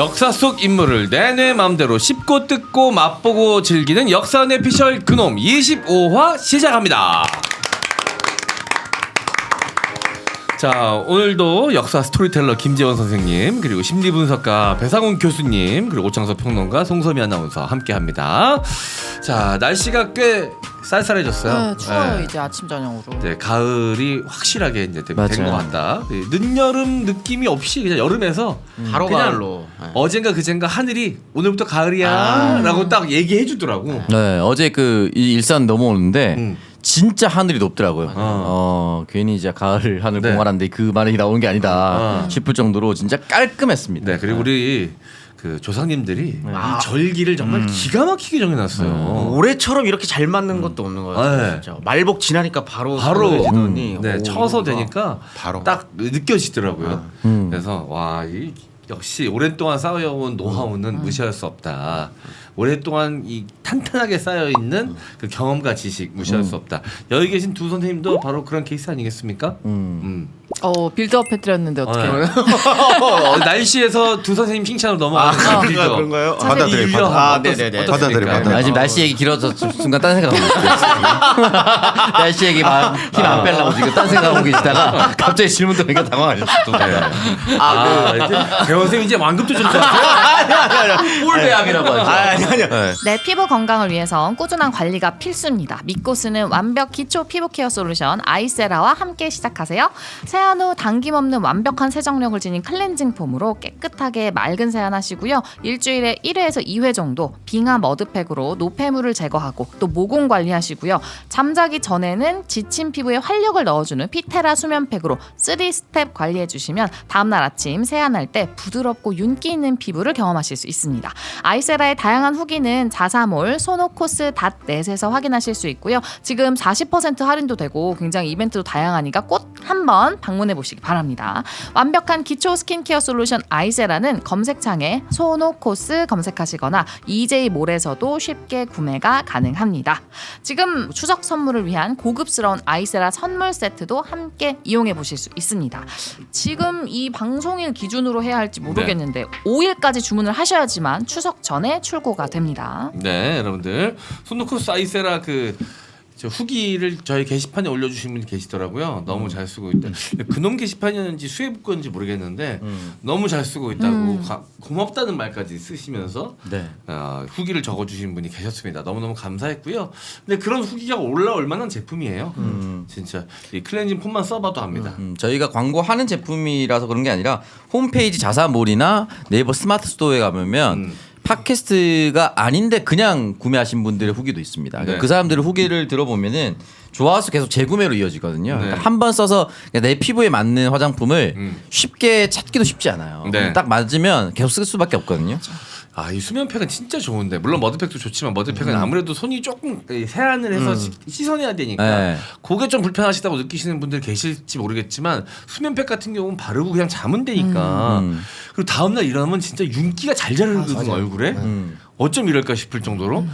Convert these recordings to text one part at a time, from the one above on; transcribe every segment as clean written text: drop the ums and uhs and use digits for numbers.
역사 속 인물을 내내 맘대로 씹고 뜯고 맛보고 즐기는 역사 내피셜 그놈 25화 시작합니다. 자, 오늘도 역사 스토리텔러 김재원 선생님, 그리고 심리분석가 배상훈 교수님, 그리고 오창석 평론가 송소미 아나운서 함께합니다. 자, 날씨가 꽤 쌀쌀해졌어요. 네, 추워요. 네. 이제 아침 저녁으로. 네, 가을이 확실하게 이제 된 것 같다. 네, 늦여름 느낌이 없이 그냥 여름에서 바로 그냥 가을로. 어젠가 그젠가 하늘이 오늘부터 가을이야라고 딱 얘기해주더라고. 네, 어제 이 일산 넘어오는데 진짜 하늘이 높더라고요. 괜히 이제 가을 하늘 네. 공활한데 그 말이 나오는 게 아니다 싶을 정도로 진짜 깔끔했습니다. 네, 그리고 우리 그 조상님들이 이 절기를 정말 기가 막히게 정해놨어요. 올해처럼 이렇게 잘 맞는 것도 없는 것 같아요. 네. 진짜 말복 지나니까 바로 네, 오, 쳐서 이거 되니까 바로. 딱 느껴지더라고요. 그래서 와, 역시 오랫동안 쌓여온 노하우는 무시할 수 없다. 오랫동안 이 탄탄하게 쌓여 있는 그 경험과 지식 무시할 수 없다. 여기 계신 두 선생님도 바로 그런 케이스 아니겠습니까? 빌드업 해드렸는데 어떻게? 날씨에서 두 선생님 칭찬으로 넘어가는 빌드업. 그런가요? 받아들여요. 네네네. 아, 지금 날씨 얘기 길어서 순간 딴 생각하고 있어요. 날씨 얘기 힘 안 빼려고 지금 딴 생각하고 계시다가 갑자기 질문 들으니까 당황하셨어. 배원 선생님 이제 완급도 좀 줬어요. 꿀배합이라고 하죠. 아니요. 내 피부 건강을 위해선 꾸준한 관리가 필수입니다. 믿고 쓰는 완벽 기초 피부 케어 솔루션 아이세라와 함께 시작하세요. 세안 후 당김없는 완벽한 세정력을 지닌 클렌징 폼으로 깨끗하게 맑은 세안하시고요. 일주일에 1회에서 2회 정도 빙하 머드팩으로 노폐물을 제거하고 또 모공 관리하시고요. 잠자기 전에는 지친 피부에 활력을 넣어주는 피테라 수면팩으로 3스텝 관리해주시면 다음날 아침 세안할 때 부드럽고 윤기 있는 피부를 경험하실 수 있습니다. 아이세라의 다양한 후기는 자사몰, 소노코스.net에서 확인하실 수 있고요. 지금 40% 할인도 되고 굉장히 이벤트도 다양하니까 꼭 한번 방문해 보시기 바랍니다. 완벽한 기초 스킨케어 솔루션 아이세라는 검색창에 소노코스 검색하시거나 EJ몰에서도 쉽게 구매가 가능합니다. 지금 추석 선물을 위한 고급스러운 아이세라 선물 세트도 함께 이용해 보실 수 있습니다. 지금 이 방송일 기준으로 해야 할지 모르겠는데 5일까지 주문을 하셔야지만 추석 전에 출고가 됩니다. 네, 여러분들 손노코스 아이세라 저 후기를 저희 게시판에 올려주신 분이 계시더라고요. 너무 잘 쓰고 있다. 그놈 게시판이었는지 수혜북 건지 모르겠는데 너무 잘 쓰고 있다고 고맙다는 말까지 쓰시면서 후기를 적어주신 분이 계셨습니다. 너무너무 감사했고요. 근데 그런 후기가 올라올 만한 제품이에요. 진짜 이 클렌징 폼만 써봐도 합니다. 저희가 광고하는 제품이라서 그런 게 아니라 홈페이지 자사몰이나 네이버 스마트 스토어에 가보면 팟캐스트가 아닌데 그냥 구매하신 분들의 후기도 있습니다. 네. 그 사람들의 후기를 들어보면은 좋아서 계속 재구매로 이어지거든요. 네. 그러니까 한 번 써서 내 피부에 맞는 화장품을 쉽게 찾기도 쉽지 않아요. 네. 딱 맞으면 계속 쓸 수밖에 없거든요. 이 수면팩은 진짜 좋은데 물론 머드팩도 좋지만 머드팩은 아무래도 손이 조금 세안을 해서 씻어내야 되니까 네. 그게 좀 불편하시다고 느끼시는 분들 계실지 모르겠지만 수면팩 같은 경우는 바르고 그냥 자면 되니까 그리고 다음날 일어나면 진짜 윤기가 잘 자르거든 얼굴에 어쩜 이럴까 싶을 정도로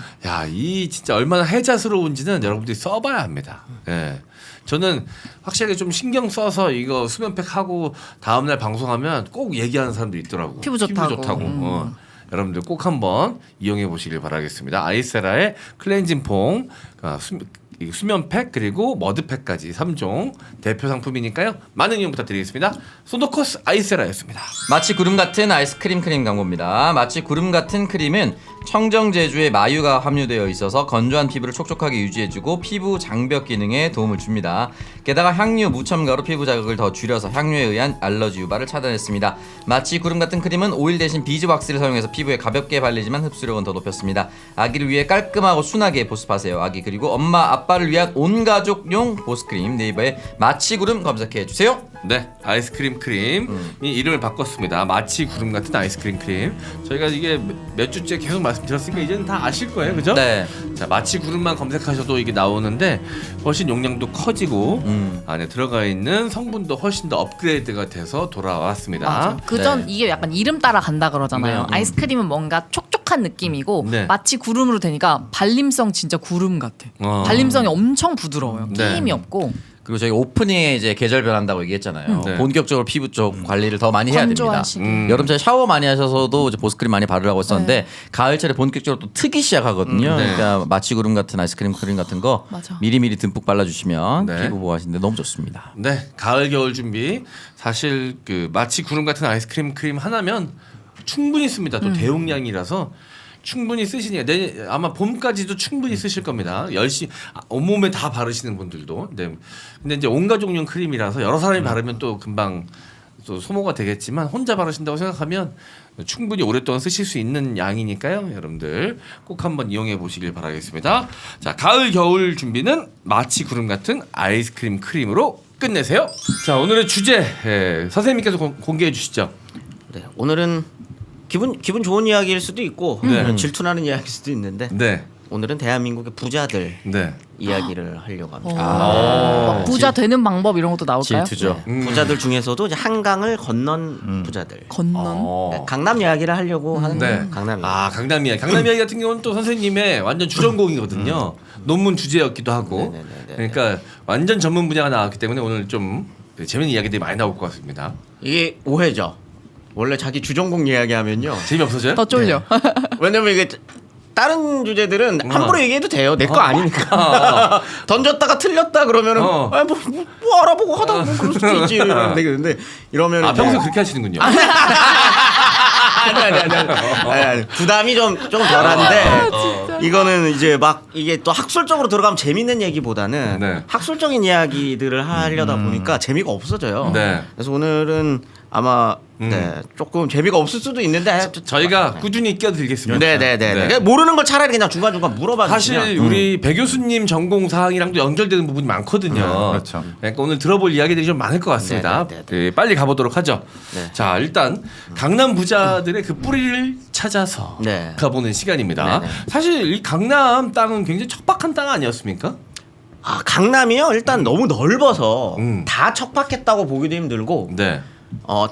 이 진짜 얼마나 혜자스러운지는 여러분들이 써봐야 합니다. 예. 저는 확실하게 좀 신경 써서 이거 수면팩 하고 다음날 방송하면 꼭 얘기하는 사람도 있더라고. 피부 좋다고. 여러분들 꼭 한번 이용해 보시길 바라겠습니다. 아이세라의 클렌징 폼, 수면팩 그리고 머드팩까지 3종 대표 상품이니까요. 많은 이용 부탁드리겠습니다. 소노코스 아이세라였습니다. 마치 구름 같은 아이스크림 크림 광고입니다. 마치 구름 같은 크림은 청정 제주에 마유가 함유되어 있어서 건조한 피부를 촉촉하게 유지해주고 피부 장벽 기능에 도움을 줍니다. 게다가 향유 무첨가로 피부 자극을 더 줄여서 향유에 의한 알러지 유발을 차단했습니다. 마치 구름 같은 크림은 오일 대신 비즈왁스를 사용해서 피부에 가볍게 발리지만 흡수력은 더 높였습니다. 아기를 위해 깔끔하고 순하게 보습하세요. 아기 그리고 엄마 아빠를 위한 온 가족용 보습크림 네이버에 마치 구름 검색해주세요. 네, 아이스크림 크림이 이름을 바꿨습니다. 마치 구름 같은 아이스크림 크림. 저희가 이게 몇 주째 계속 말씀드렸으니까 이제는 다 아실 거예요, 그죠? 네. 자, 마치 구름만 검색하셔도 이게 나오는데 훨씬 용량도 커지고 안에 들어가 있는 성분도 훨씬 더 업그레이드가 돼서 돌아왔습니다. 맞아. 그전 네. 이게 약간 이름 따라 간다 그러잖아요. 네. 아이스크림은 뭔가 촉촉한 느낌이고 네. 마치 구름으로 되니까 발림성 진짜 구름 같아. 어. 발림성이 엄청 부드러워요. 네. 끼임이 없고. 그리고 저희 오프닝에 이제 계절 변한다고 얘기했잖아요. 네. 본격적으로 피부 쪽 관리를 더 많이 해야 됩니다. 건조한 시기. 여름철에 샤워 많이 하셔서도 이제 보습크림 많이 바르라고 했었는데 가을철에 본격적으로 또 트기 시작하거든요. 네. 그러니까 마취구름 같은 아이스크림 크림 같은 거 맞아. 미리미리 듬뿍 발라주시면 네. 피부 보호하시는데 너무 좋습니다. 네, 가을 겨울 준비. 사실 그 마치 구름 같은 아이스크림 크림 하나면 충분히 씁니다. 또 대용량이라서 충분히 쓰시니까 아마 봄까지도 충분히 쓰실 겁니다. 열심히 온몸에 다 바르시는 분들도. 네. 근데 이제 온가족용 크림이라서 여러 사람이 바르면 또 금방 또 소모가 되겠지만 혼자 바르신다고 생각하면 충분히 오랫동안 쓰실 수 있는 양이니까요. 여러분들 꼭 한번 이용해 보시길 바라겠습니다. 자, 가을 겨울 준비는 마치 구름 같은 아이스크림 크림으로 끝내세요. 자, 오늘의 주제 선생님께서 공개해 주시죠. 네, 오늘은 기분 좋은 이야기일 수도 있고 네. 질투나는 이야기일 수도 있는데 네, 오늘은 대한민국의 부자들 네. 이야기를 하려고 합니다. 막 부자 되는 방법 이런 것도 나올까요? 질투죠. 부자들 중에서도 이제 한강을 건넌 부자들. 건넌. 네, 강남 이야기를 하려고 하는 네. 거예요. 강남 이야기. 아, 강남 이야기. 강남 이야기 같은 경우는 또 선생님의 완전 주전공이거든요. 논문 주제였기도 하고. 네네네네. 그러니까 완전 전문 분야가 나왔기 때문에 오늘 좀 재밌는 이야기들이 많이 나올 것 같습니다. 이게 오해죠. 원래 자기 주전공 이야기하면요. 재미없어져요? 더 쫄려. 왜냐면 이게 다른 주제들은 함부로 얘기해도 돼요. 내 거 아니니까. 던졌다가 틀렸다 그러면은 뭐 알아보고 하다 뭐 그럴 수도 있지. 근데 이러면 아, 평소 그렇게 하시는군요. 아니. 부담이 좀 덜한데 이거는 이제 막 이게 또 학술적으로 들어가면 재밌는 얘기보다는 네. 학술적인 이야기들을 하려다 보니까 재미가 없어져요. 네. 그래서 오늘은 아마 네, 조금 재미가 없을 수도 있는데 저희가 꾸준히 끼어들겠습니다. 네네네. 그러니까 모르는 걸 차라리 그냥 중간중간 물어봐 주시면 사실 우리 배 교수님 전공 사항이랑도 연결되는 부분이 많거든요. 그렇죠. 그러니까 오늘 들어볼 이야기들이 좀 많을 것 같습니다. 네네네. 네, 빨리 가보도록 하죠. 네. 자, 일단 강남 부자들의 그 뿌리를 찾아서 네. 가보는 시간입니다. 네네. 사실 이 강남 땅은 굉장히 척박한 땅 아니었습니까? 아 강남이요 일단 너무 넓어서 음. 다 척박했다고 보기도 힘들고 네.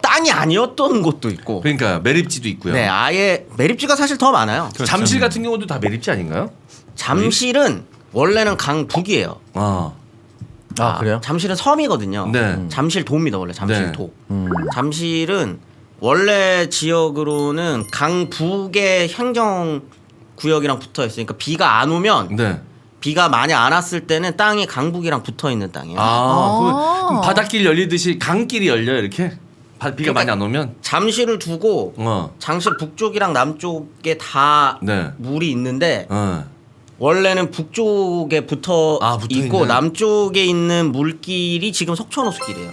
땅이 아니었던 곳도 있고 그러니까 매립지도 있고요. 네 아예 매립지가 사실 더 많아요. 잠실 같은 경우도 다 매립지 아닌가요? 잠실은 원래는 강북이에요. 아, 그래요? 잠실은 섬이거든요. 네. 잠실도입니다 원래 잠실도. 네. 잠실은 원래 지역으로는 강북의 행정구역이랑 붙어 있으니까 비가 안 오면 네. 비가 많이 안 왔을 때는 땅이 강북이랑 붙어 있는 땅이에요. 그럼 바닷길 열리듯이 강길이 열려요 이렇게? 비가 많이 안 오면? 잠실을 두고 잠실 북쪽이랑 남쪽에 다 네. 물이 있는데 원래는 북쪽에 붙어 붙어 있고 있는. 남쪽에 있는 물길이 지금 석촌호수길이에요.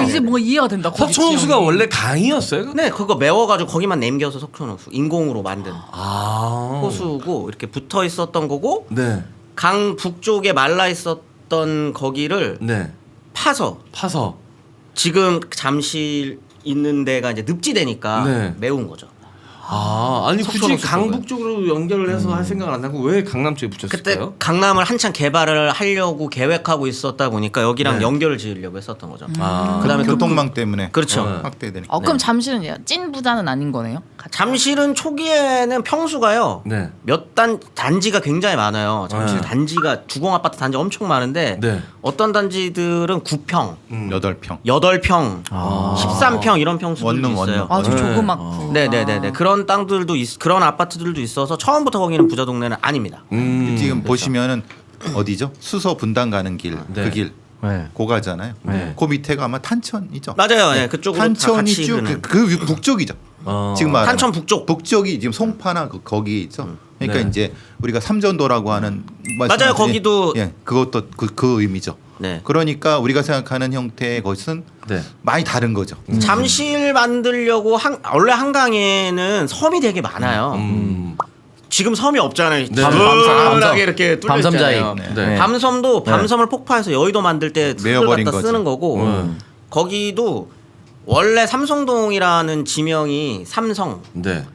이제 뭔가 이해가 된다. 거기 석촌호수가 지형이. 원래 강이었어요? 네, 그거 메워가지고 거기만 남겨서 석촌호수 인공으로 만든 아. 호수고 이렇게 붙어 있었던 거고 네. 강 북쪽에 말라 있었던 거기를 네. 파서 파서. 지금 잠실 있는 데가 이제 늪지대니까 네. 메운 거죠. 아니 굳이 석촌호수 강북 쪽으로 연결을 해서 할 생각을 안 하고 왜 강남 쪽에 그때 붙였을까요? 강남을 한창 개발을 하려고 계획하고 있었다 보니까 여기랑 네. 연결을 지으려고 했었던 거죠. 아. 그다음에 교통망 때문에 그렇죠. 네. 확대되니까. 그럼 잠실은 찐 부자는 아닌 거네요? 잠실은 초기에는 평수가요. 네. 몇 단지가 굉장히 많아요. 잠실 네. 단지가 주공 아파트 단지 엄청 많은데 네. 어떤 단지들은 9평, 8평. 8평, 13평 이런 평수들도 원룸, 있어요. 아주 네. 조그맣고. 네네네네 그런 땅들도 그런 아파트들도 있어서 처음부터 거기는 부자 동네는 아닙니다. 지금 보시면은 어디죠? 수서 분당 가는 길, 네. 그 길. 네. 고가잖아요. 네. 그 밑에가 아마 탄천이죠. 맞아요. 네, 그쪽으로 다 탄천이 같이 쭉 흐르는. 그 북쪽이죠. 지금 말하는 탄천 북쪽. 북쪽이 지금 송파나 거기 있죠. 그러니까 네. 이제 우리가 삼전도라고 하는 맞아요. 거기도 그것도 그 의미죠. 네. 그러니까 우리가 생각하는 형태의 것은 네. 많이 다른 거죠. 잠실 만들려고 원래 한강에는 섬이 되게 많아요. 지금 섬이 없잖아요. 네. 가문하게 이렇게 뚫려 밤섬자이. 있잖아요. 네. 밤섬도 밤섬을 폭파해서 여의도 만들 때 그걸 메어버린 갖다 거지. 쓰는 거고 거기도 원래 삼성동이라는 지명이 삼성 네.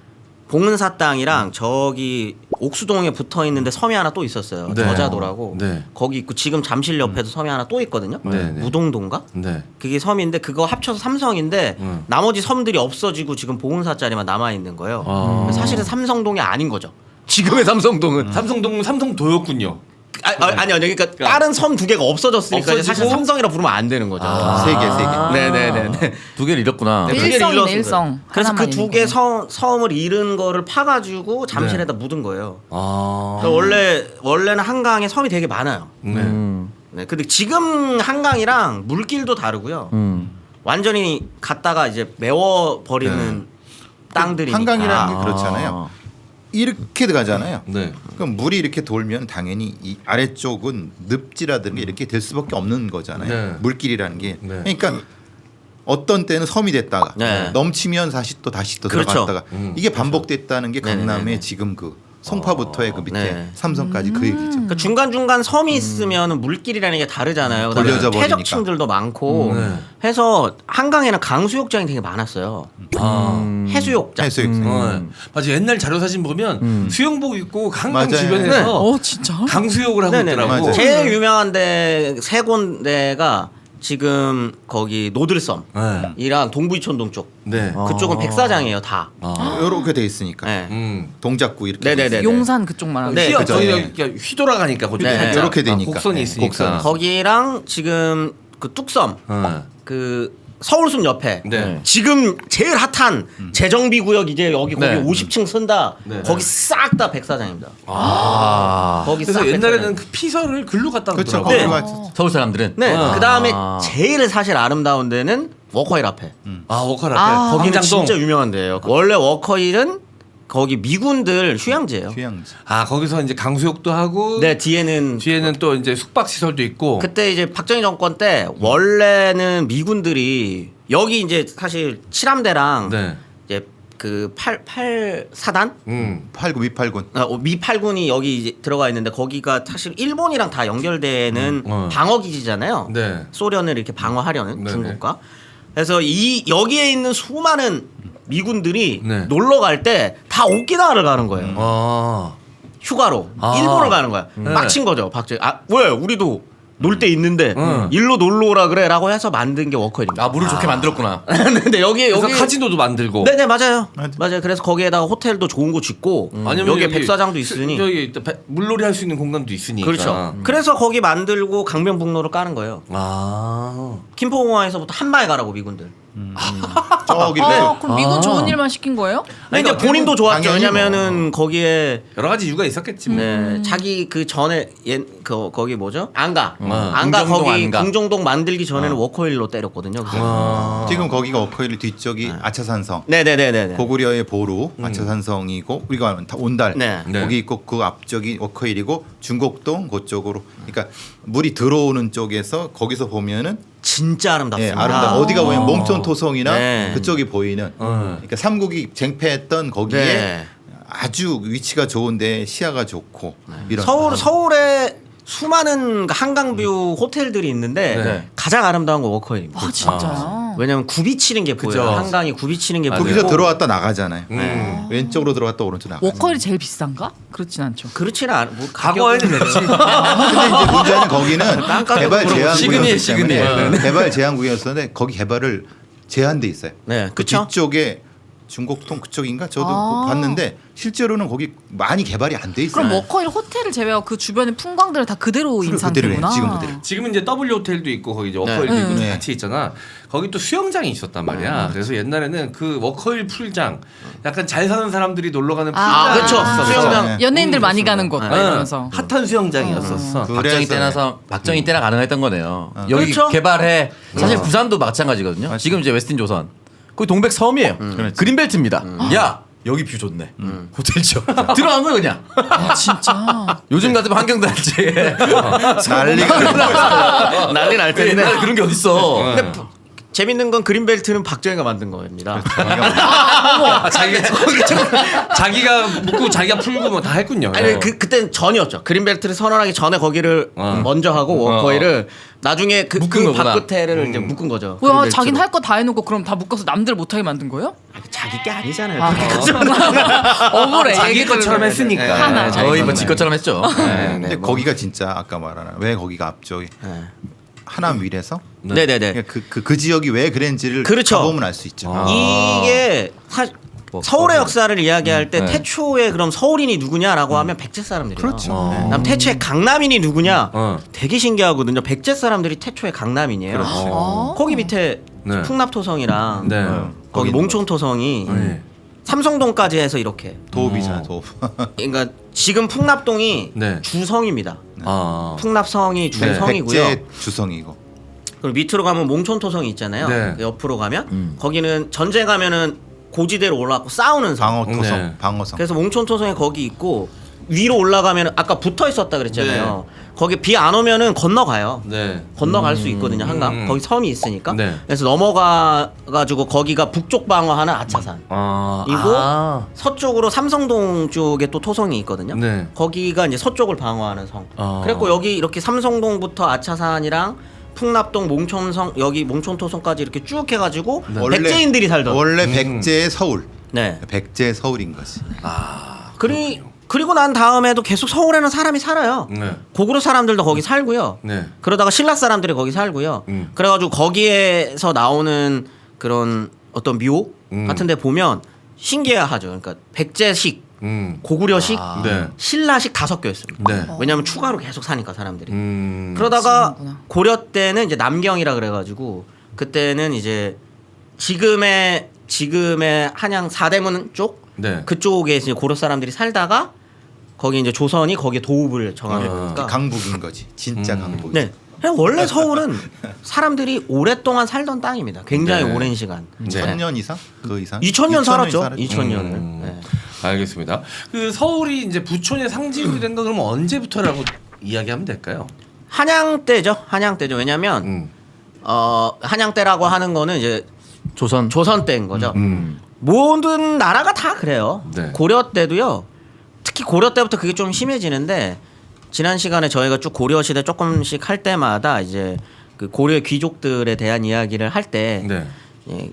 봉은사 땅이랑 저기 옥수동에 붙어 있는데 섬이 하나 또 있었어요. 네. 저자도라고. 네. 거기 있고 지금 잠실 옆에도 섬이 하나 또 있거든요. 네, 네. 무동도인가? 네. 그게 섬인데 그거 합쳐서 삼성인데 나머지 섬들이 없어지고 지금 봉은사짜리만 남아 있는 거예요. 사실은 삼성동이 아닌 거죠. 지금의 삼성동은 삼성동은 삼성도였군요. 아니요. 그러니까 다른 섬 두 개가 없어졌으니까 이제 사실 없어지고? 삼성이라 부르면 안 되는 거죠. 세 개. 네네네. 두 개를 잃었구나. 네, 두 개를 일성이네, 잃었습니다. 일성. 그래서 그 하나만 두 있는 개 거네. 섬을 잃은 거를 파가지고 잠실에다 묻은 거예요. 아. 그러니까 원래는 한강에 섬이 되게 많아요. 네. 네, 근데 지금 한강이랑 물길도 다르고요. 완전히 갔다가 이제 메워 버리는 땅들이니까. 한강이라는 게 그렇잖아요. 이렇게 들어가잖아요. 네. 그럼 물이 이렇게 돌면 당연히 이 아래쪽은 늪지라든가 이렇게 될 수밖에 없는 거잖아요. 네. 물길이라는 게. 네. 그러니까 어떤 때는 섬이 됐다가 네. 넘치면 다시 또 그렇죠. 들어갔다가 이게 반복됐다는 게 강남의 네네네네. 지금 그 송파부터의 그 밑에 네. 삼성까지 그 얘기죠. 그러니까 중간중간 섬이 있으면 물길이라는 게 다르잖아요. 그다음에 돌려져 버리니까. 퇴적층들도 많고 네. 해서 한강에는 강수욕장이 되게 많았어요. 아. 해수욕장. 해수욕장. 맞아. 옛날 자료 사진 보면 수영복 입고 한강 맞아요. 주변에서 진짜? 강수욕을 하고 네네네. 있더라고. 맞아요. 제일 유명한 데 세 군데가 지금 거기 노들섬이랑 네. 동부이촌동 쪽. 네. 그쪽은 백사장이에요 다. 이렇게 돼 있으니까 네. 동작구 이렇게 네네네. 돼 있어요. 용산 그쪽 말하는 네, 거. 그죠. 저기 예. 여기 휘돌아가니까 거기 네. 살짝. 이렇게 되니까. 곡선이 네, 있으니까. 곡선이 있어요. 거기랑 지금 그 뚝섬 네. 그 서울숲 옆에 네. 지금 제일 핫한 재정비 구역 이제 여기 거기 네. 50층 쓴다. 네. 거기 싹 다 백사장입니다. 아. 거기 그래서 싹 옛날에는 백사장. 그 피서를 글로 갖다 그렇죠. 놓더라고. 거기가 서울 사람들은 네. 아. 그다음에 제일 사실 아름다운 데는 워커힐 앞에. 아 워커 앞에. 아. 거기는 광장동. 진짜 유명한 데예요. 원래 워커힐은 거기 미군들 휴양지예요. 휴양지. 아 거기서 이제 강수욕도 하고. 네, 뒤에는 뒤에는 또 이제 숙박 시설도 있고. 그때 이제 박정희 정권 때 원래는 미군들이 여기 이제 사실 칠함대랑 네. 이제 그 8사단 8구 밑8군. 미 8군이 여기 이제 들어가 있는데 거기가 사실 일본이랑 다 연결되는 방어 기지잖아요. 네. 소련을 이렇게 방어하려는 네네. 중국과. 그래서 이 여기에 있는 수많은 미군들이 네. 놀러 갈 때 다 오키나와를 가는 거예요. 아. 휴가로 아. 일본을 가는 거야. 네. 빡친 거죠, 박정희. 왜 우리도 놀 때 있는데 응. 일로 놀러 오라 그래라고 해서 만든 게 워커힐입니다. 아 물을 좋게 만들었구나. 근데 여기 그래서 카지노도 만들고. 네네 맞아요. 맞아요. 그래서 거기에다가 호텔도 좋은 거 짓고 아니면 여기에 여기 백사장도 있으니 저기 물놀이 할 수 있는 공간도 있으니까. 그렇죠. 그래서 거기 만들고 강변북로를 까는 거예요. 아. 김포공항에서부터 한마에 가라고 미군들. 저기 그럼 미군 좋은 일만 시킨 거예요? 아니, 이제 그러니까 본인도 좋았죠. 당연히 왜냐면은 거기에 여러 가지 이유가 있었겠지. 뭐. 네, 자기 그 전에 거기 뭐죠? 안가. 안가 궁정동 거기 안가. 궁정동 만들기 전에는 워커힐로 때렸거든요. 그래서. 지금 거기가 워커힐 뒤쪽이 아차산성. 네네네네. 고구려의 보루 아차산성이고 우리가 온달 네. 네. 거기 있고 그 앞쪽이 워커힐이고 중곡동 그쪽으로 그러니까 물이 들어오는 쪽에서 거기서 보면은 진짜 아름답습니다. 아름다 어디가 보면 몽촌토성이나 네. 그쪽이 보이는 그러니까 삼국이 쟁패했던 거기에 네. 아주 위치가 좋은데 시야가 좋고 이런 서울에 수많은 한강뷰 호텔들이 있는데 네. 가장 아름다운 건 워커힐입니다. 아 진짜요? 왜냐면 굽이치는 게 보여요. 그죠. 한강이 굽이치는 게 보이고 거기서 들어왔다 나가잖아요. 음. 왼쪽으로 들어갔다 오른쪽 나가. 워커힐이 제일 비싼가? 그렇진 않죠. 그렇지는 않아. 뭐 과거에는 그랬지. 근데 이제 문제는 거기는 개발 제한 시그니에, 구역이기 때문에 시그니에. 개발 제한 구역이었는데 거기 개발을 제한돼 있어요. 네, 그 그쵸? 뒤쪽에 중곡동 그쪽인가 저도 아. 봤는데 실제로는 거기 많이 개발이 안 돼 있어요. 그럼 워커힐 호텔을 제외하고 그 주변의 풍광들을 다 그대로 인 그대로예요. 상태구나. 지금 그대로. 지금은 이제 W 호텔도 있고 거기 이제 워커힐도 네. 있고 네. 같이 있잖아. 거기 또 수영장이 있었단 말이야. 그래서 옛날에는 그 워커힐 풀장, 약간 잘 사는 사람들이 놀러 가는 풀장. 아, 그렇죠. 있었어. 수영장. 네. 연예인들 많이 가는 곳 막 응. 이러면서. 핫한 수영장이었었어. 그- 박정희 그래서 박정희 때나 가능했던 거네요. 여기 그렇죠. 개발해. 사실 부산도 마찬가지거든요. 지금 이제 웨스틴 조선. 거기 동백 섬이에요. 그린벨트입니다. 야 여기 뷰 좋네. 호텔 지역 들어간 거예요 그냥. 아 진짜. 요즘 같으면 한경단지에 난리가 난리 날 텐데. 옛날에 그런 게 어딨어. 근데 재밌는 건 그린벨트는 박정희가 만든 겁니다. 아, 자기가 묻고 자기가 풀고 뭐 다 했군요. 아니 그때는 전이었죠. 그린벨트를 선언하기 전에 거기를 먼저 하고 워커힐을 나중에 그 묶은 거구나. 바끝에를 이제 묶은 거죠. 뭐야 그린벨트로. 자기는 할 거 다 해놓고 그럼 다 묶어서 남들 못하게 만든 거예요? 자기 게 아니잖아요. 아, 억울해. 자기 얘기 것처럼 들으면. 했으니까. 하나. 네, 거의 뭐 지 것처럼 했죠. 근데 거기가 진짜 아까 말하는 왜 거기가 앞쪽에 하남 위에서 네네네. 그 지역이 왜 그랬는지를 그렇죠. 가보면 알 수 있죠. 이게 사실 서울의 역사를 이야기할 때 네. 태초에 그럼 서울인이 누구냐라고 하면 백제 사람들이에요. 그렇죠. 네. 그다음 태초에 강남인이 누구냐? 어. 되게 신기하거든요. 백제 사람들이 태초에 강남인이에요. 어. 거기 밑에 네. 풍납토성이랑 네. 거기 몽촌토성이 네. 삼성동까지 해서 이렇게. 도읍이잖아 도읍. 그러니까 지금 풍납동이 네. 주성입니다. 아. 풍납성이 주성이고요. 백제 주성이고. 그리고 밑으로 가면 몽촌토성이 있잖아요. 네. 그 옆으로 가면 거기는 전쟁 가면은 고지대로 올라가고 싸우는 성. 방어토성, 네. 방어성. 그래서 몽촌토성이 거기 있고 위로 올라가면 아까 붙어 있었다 그랬잖아요. 거기 비 안 오면은 건너가요. 네. 건너갈 수 있거든요. 한강. 음. 거기 섬이 있으니까. 네. 그래서 넘어가 가지고 거기가 북쪽 방어하는 아차산. 아. 이고 아. 서쪽으로 삼성동 쪽에 또 토성이 있거든요. 네. 거기가 이제 서쪽을 방어하는 성. 아. 그랬고 여기 이렇게 삼성동부터 아차산이랑 풍납동, 몽촌성 여기 몽촌토성까지 이렇게 쭉 해가지고 백제인들이 살던. 원래 백제의 서울. 네. 백제의 서울인 거지. 아. 그리고 난 다음에도 계속 서울에는 사람이 살아요. 네. 고구려 사람들도 거기 살고요. 네. 그러다가 신라 사람들이 거기 살고요. 그래가지고 거기에서 나오는 그런 어떤 묘 같은 데 보면 신기하죠. 그러니까 백제식, 고구려식, 네. 신라식 다 섞여 있습니다. 네. 왜냐하면 추가로 계속 사니까 사람들이. 그러다가 그러다가 고려 때는 이제 남경이라 그래가지고 그때는 이제 지금의 한양 사대문 쪽 네. 그쪽에 이제 고려 사람들이 살다가 거기 이제 조선이 거기에 도읍을 정하게 아. 되니까. 강북인 거지. 진짜 강북. 네. 그냥 원래 서울은 사람들이 오랫동안 살던 땅입니다. 굉장히 네. 오랜 시간. 네. 1000년 이상? 그 이상? 2000년 살았죠. 살았죠. 2000년을. 네. 알겠습니다. 그 서울이 이제 부촌의 상징이 된 건 그러면 언제부터라고 이야기하면 될까요? 한양 때죠. 한양 때죠. 왜냐면 한양 때라고 하는 거는 이제 조선. 조선 때인 거죠. 모든 나라가 다 그래요. 네. 고려 때도요. 특히 고려 때부터 그게 좀 심해지는데 지난 시간에 저희가 쭉 고려 시대 조금씩 할 때마다 이제 그 고려 귀족들에 대한 이야기를 할 때 네. 예,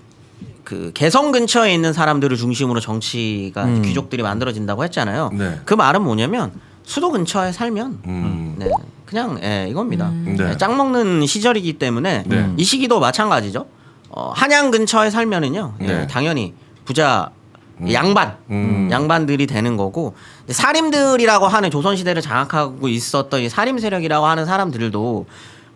그 개성 근처에 있는 사람들을 중심으로 정치가 귀족들이 만들어진다고 했잖아요. 네. 그 말은 뭐냐면 수도 근처에 살면 네, 그냥 이겁니다. 네. 짱 먹는 시절이기 때문에 네. 이 시기도 마찬가지죠. 한양 근처에 살면은요, 네. 당연히 부자 양반들이 되는 거고 사림들이라고 하는 조선 시대를 장악하고 있었던 이 사림 세력이라고 하는 사람들도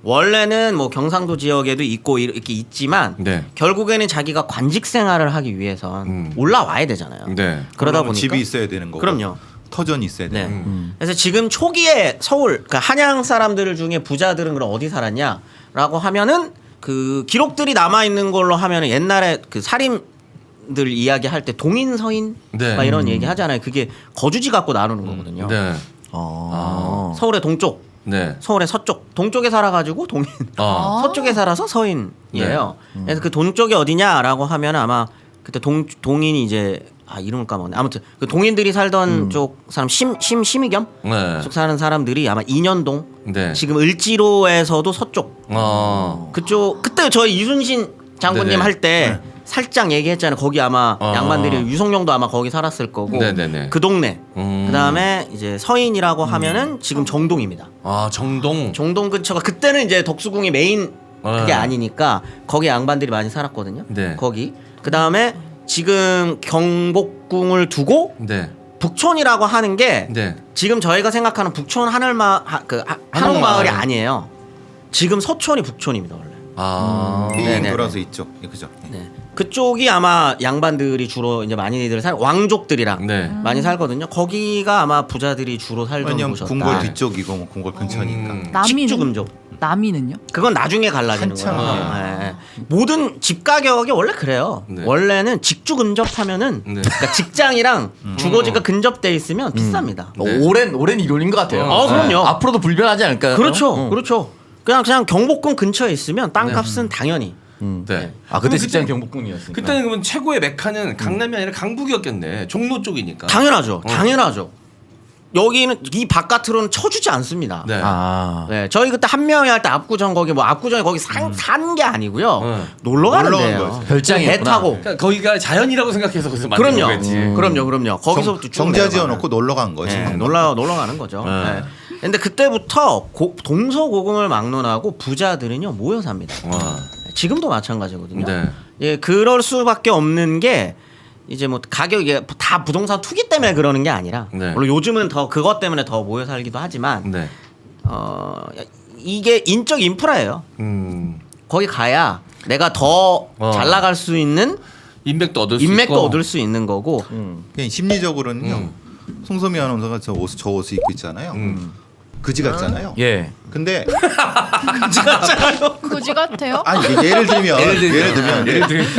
원래는 뭐 경상도 지역에도 있고 이렇게 있지만 네. 결국에는 자기가 관직 생활을 하기 위해선 올라와야 되잖아요. 네. 그러다 그러면 보니까 집이 있어야 되는 거고. 그럼요. 터전이 있어야 네. 되는 거고. 그래서 지금 초기에 서울 그러니까 한양 사람들 중에 부자들은 그럼 어디 살았냐라고 하면은 그 기록들이 남아 있는 걸로 하면은 옛날에 그 사림들 이야기할 때 동인 서인 네. 막 이런 얘기 하잖아요. 그게 거주지 갖고 나누는 거거든요. 네. 서울의 동쪽, 네. 서울의 서쪽, 동쪽에 살아가지고 동인, 아. 서쪽에 살아서 서인이에요. 그래서 그 동쪽이 어디냐라고 하면 아마 그때 동인이 이제 이름을 까먹네. 아무튼 그 동인들이 살던 쪽 사람 심의겸 네. 쪽 사는 사람들이 아마 인현동, 네. 지금 을지로에서도 서쪽 그쪽 그때 저희 이순신 장군님 네네. 할 때 살짝 얘기했잖아요. 거기 아마 양반들이 유성룡도 아마 거기 살았을 거고 네네네. 그 동네. 그다음에 이제 서인이라고 하면은 지금 정동입니다. 아 정동. 정동 근처가 그때는 이제 덕수궁이 메인 그게 아니니까 거기 양반들이 많이 살았거든요. 네. 거기. 그다음에 지금 경복궁을 두고 네. 북촌이라고 하는 게 네. 지금 저희가 생각하는 북촌 한옥마을이 아니에요. 지금 서촌이 북촌입니다 원래. 아. 네네. 돌아서 있죠. 그죠. 네. 그쪽이 아마 양반들이 주로 이제 많이들 왕족들이랑 네. 많이 살거든요. 거기가 아마 부자들이 주로 살던 왜냐면 곳이었다. 궁궐 뒤쪽이고 뭐 궁궐 근처니까. 식주금족. 남이는요? 그건 나중에 갈라지는 한참. 거예요. 네. 모든 집 가격이 원래 그래요. 네. 원래는 직주 근접하면은 네. 그러니까 직장이랑 주거지가 근접돼 있으면 비쌉니다. 오랜 이론인 것 같아요. 그럼요. 앞으로도 불변하지 않을까요? 그렇죠, 그렇죠. 그냥 경복궁 근처에 있으면 땅값은 당연히. 네. 그때 직장 경복궁이었으니까. 그때는 그러면 최고의 메카는 강남이 아니라 강북이었겠네. 종로 쪽이니까. 당연하죠, 당연하죠. 여기는 이 바깥으로는 쳐주지 않습니다. 네. 네, 저희 그때 한 명이 할 때 압구정 거기 뭐 압구정에 거기 산 게 아니고요. 놀러 가는 놀러 간 데예요. 거지. 별장이었구나. 배 타고. 그러니까 거기가 자연이라고 생각해서 그래서 만든 그럼요. 거겠지. 그럼요. 거기서부터 쭉 정자 내려가는. 지어놓고 놀러 간 거지. 네, 놀러 가는 거죠. 네. 네. 근데 그때부터 동서고금을 막론하고 부자들은요 모여 삽니다. 와. 지금도 마찬가지거든요. 네. 예, 그럴 수밖에 없는 게 이제 뭐 가격이 다 부동산 투기 때문에 그러는 게 아니라 네. 물론 요즘은 더 그것 때문에 더 모여 살기도 하지만 네. 이게 인적 인프라예요. 거기 가야 내가 더 잘 나갈 수 있는 인맥도 얻을 수 인맥도 있고. 얻을 수 있는 거고 그냥 심리적으로는요. 송소미 아나운서가 저 옷을 입고 있잖아요. 그지 같잖아요. 예. 근데 그지 같아요? 아니 예를 들면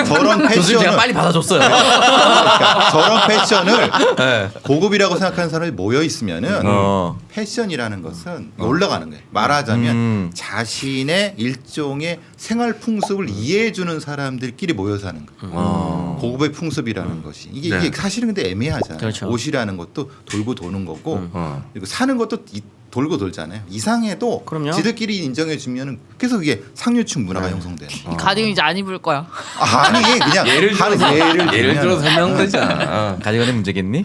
저런 교수님 패션을 제가 빨리 받아줬어요. 그러니까 저런 패션을 고급이라고 생각하는 사람이 모여 있으면은 패션이라는 것은 올라가는 거예요. 말하자면 자신의 일종의 생활 풍습을 이해해 주는 사람들끼리 모여 사는 거예요. 고급의 풍습이라는 것이 이게, 네. 이게 사실은 근데 애매하잖아요. 그렇죠. 옷이라는 것도 돌고 도는 거고 그리고 사는 것도 돌고 돌잖아요. 이상해도 그럼요. 지들끼리 인정해 주면은 계속 이게 상류층 문화가 형성돼요. 이 가디건 이제 안 입을 거야. 아니 그냥 예를 예를 들어 설명되잖아. 가디건의 문제겠니?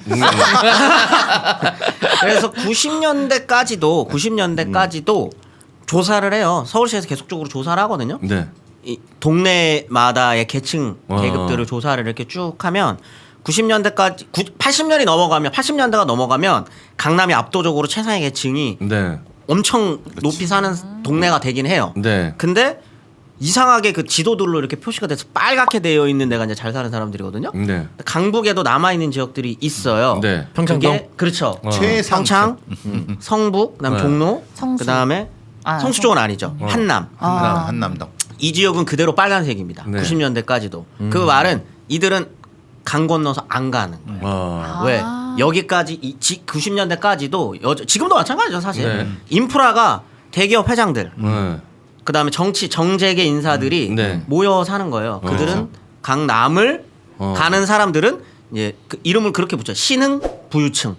그래서 90년대까지도 조사를 해요. 서울시에서 계속적으로 조사를 하거든요. 네. 이 동네마다의 계층 어. 계급들을 조사를 이렇게 쭉 하면 90년대까지 80년대가 넘어가면 강남이 압도적으로 최상위 계층이 네. 엄청 높이 사는 동네가 되긴 해요. 네. 근데 이상하게 그 지도들로 이렇게 표시가 돼서 빨갛게 되어 있는 데가 이제 잘 사는 사람들이거든요. 네. 강북에도 남아 있는 지역들이 있어요. 네. 평창동? 그게 그렇죠. 최상층. 평창, 성북, 그다음 네. 종로, 성수. 그다음에 아, 성수 쪽은 아니죠. 한남. 한남동. 이 지역은 그대로 빨간색입니다. 네. 90년대까지도. 그 말은 이들은 강 건너서 안 가는 거예요. 왜? 여기까지 90년대까지도 지금도 마찬가지죠, 사실. 네. 인프라가 대기업 회장들, 네. 그다음에 정재계 인사들이 네. 모여 사는 거예요. 그들은 강남을 가는 사람들은 이제 그 이름을 그렇게 붙여요. 신흥 부유층.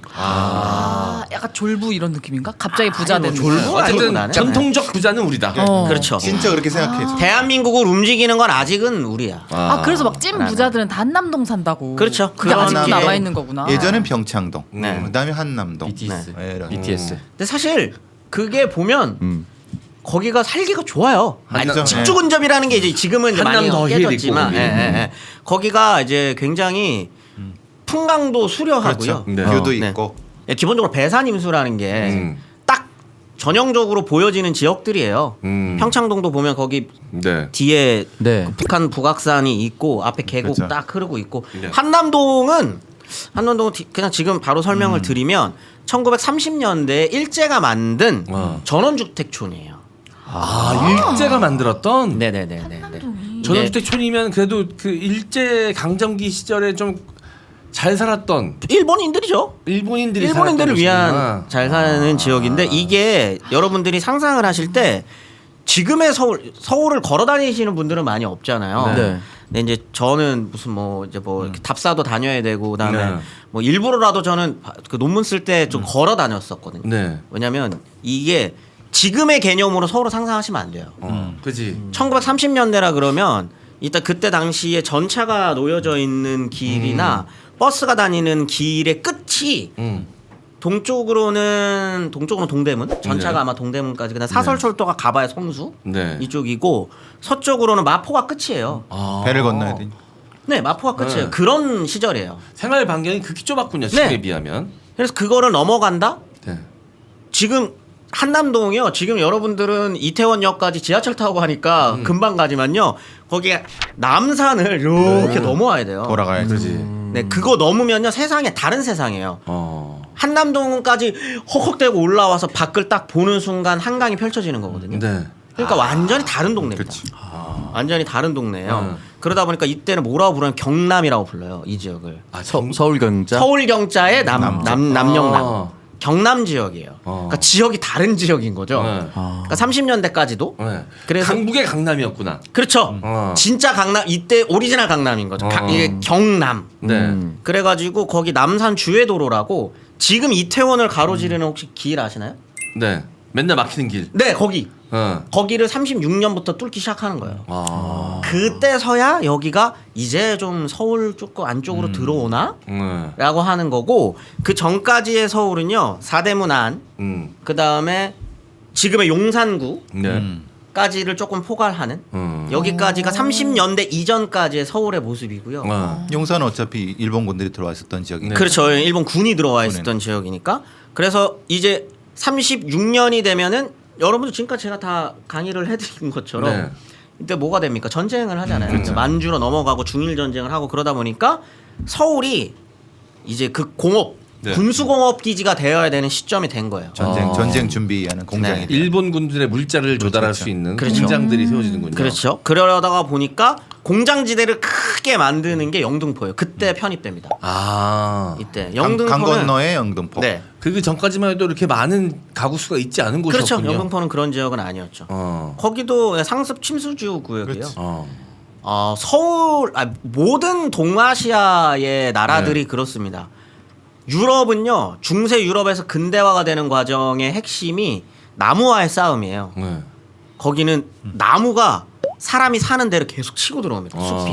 약간 졸부 이런 느낌인가? 갑자기 부자 아니, 뭐 되는. 졸부? 거야. 아니고 어쨌든 나는. 전통적 부자는 우리다. 그렇죠. 진짜 그렇게 생각해요. 대한민국을 움직이는 건 아직은 우리야. 아 그래서 막 찐 부자들은 다 한남동 산다고. 그렇죠. 그게 아직도 그런 남아 있는 거구나. 예전엔 병창동, 네. 그다음에 한남동. BTS. 네, 이런. BTS. 근데 사실 그게 보면 거기가 살기가 좋아요. 한남- 직주 근접이라는 게 이제 지금은 이제 많이 한남 더 힐 깨졌지만, 있고, 거기가 이제 굉장히 풍광도 수려하고요. 그렇죠. 네. 뷰도 네. 있고. 기본적으로 배산임수라는 게 딱 전형적으로 보여지는 지역들이에요. 평창동도 보면 거기 네. 뒤에 네. 그 북한 북악산이 있고 앞에 계곡 그렇죠. 딱 흐르고 있고 네. 한남동은 그냥 지금 바로 설명을 드리면 1930년대에 일제가 만든 전원주택촌이에요. 일제가 만들었던 네네네네. 전원주택촌이면 그래도 그 일제 강점기 시절에 좀 잘 살았던 일본인들이죠. 일본인들을 일본인들을 위한 곳이구나. 잘 사는 지역인데 이게 여러분들이 상상을 하실 때 지금의 서울을 걸어 다니시는 분들은 많이 없잖아요. 네. 근데 이제 저는 무슨 뭐 이제 뭐 이렇게 답사도 다녀야 되고 그다음에 네. 뭐 일부러라도 저는 그 논문 쓸 때 좀 걸어 다녔었거든요. 네. 왜냐면 이게 지금의 개념으로 서울을 상상하시면 안 돼요. 그지. 1930년대라 그러면 일단 그때 당시에 전차가 놓여져 있는 길이나 버스가 다니는 길의 끝이 동쪽으로는 동대문 전차가 네. 아마 동대문까지 그다음 사설철도가 가봐야 성수 네. 이쪽이고 서쪽으로는 마포가 끝이에요. 배를 건너야 돼. 네, 마포가 끝이에요. 네. 그런 시절이에요. 생활 반경이 극히 좁았군요. 지금에 네. 비하면. 그래서 그거를 넘어간다. 네. 지금 한남동이요. 지금 여러분들은 이태원역까지 지하철 타고 가니까 금방 가지만요. 거기에 남산을 이렇게 넘어와야 돼요. 돌아가야지. 그지. 네, 그거 넘으면요 세상에 다른 세상이에요. 한남동까지 헉헉대고 올라와서 밖을 딱 보는 순간 한강이 펼쳐지는 거거든요. 네. 그러니까 완전히 다른 동네입니다. 그렇지. 완전히 다른 동네예요. 그러다 보니까 이때는 뭐라고 부르면 경남이라고 불러요. 이 지역을. 서울경자. 서울경자의 남영남. 경남 지역이에요. 어. 그러니까 지역이 다른 지역인 거죠. 네. 그러니까 30년대까지도 네. 그래서 강북의 강남이었구나. 그렇죠. 진짜 강남 이때 오리지널 강남인 거죠. 이게 경남. 네. 그래가지고 거기 남산 주회도로라고 지금 이태원을 가로지르는 혹시 길 아시나요? 네. 맨날 막히는 길. 네, 거기. 어. 거기를 36년부터 뚫기 시작하는 거예요. 아. 그때서야 여기가 이제 좀 서울 쪽 안쪽으로 들어오나? 네. 라고 하는 거고 그 전까지의 서울은요. 사대문 안, 그 다음에 지금의 용산구, 네. 까지를 조금 포괄하는 여기까지가 30년대 이전까지의 서울의 모습이고요. 용산은 어차피 일본군들이 들어왔었던 지역이니까. 그렇죠. 일본 군이 들어와 있었던 지역이니까. 그래서 이제 36년이 되면은 여러분들 지금까지 제가 다 강의를 해드린 것처럼 네. 이때 뭐가 됩니까? 전쟁을 하잖아요. 만주로 넘어가고 중일 전쟁을 하고 그러다 보니까 서울이 이제 그 공업 네. 군수공업 기지가 되어야 되는 시점이 된 거예요. 전쟁 준비하는 공장이. 일본 군들의 물자를 조달할 수 있는 그렇죠. 공장들이 세워지는군요. 그렇죠. 그러다가 보니까 공장지대를 크게 만드는 게 영등포예요. 그때 편입됩니다. 아, 이때 강 영등포는 건너에 영등포. 네. 그 전까지만 해도 이렇게 많은 가구 수가 있지 않은 그렇죠. 곳이었군요. 영등포는 그런 지역은 아니었죠. 어. 거기도 상습 침수지구 구역이에요. 그렇지. 서울 모든 동아시아의 나라들이 그렇습니다. 유럽은요. 중세 유럽에서 근대화가 되는 과정의 핵심이 나무와의 싸움이에요. 네. 거기는 나무가 사람이 사는 데를 계속 치고 들어옵니다. 숲이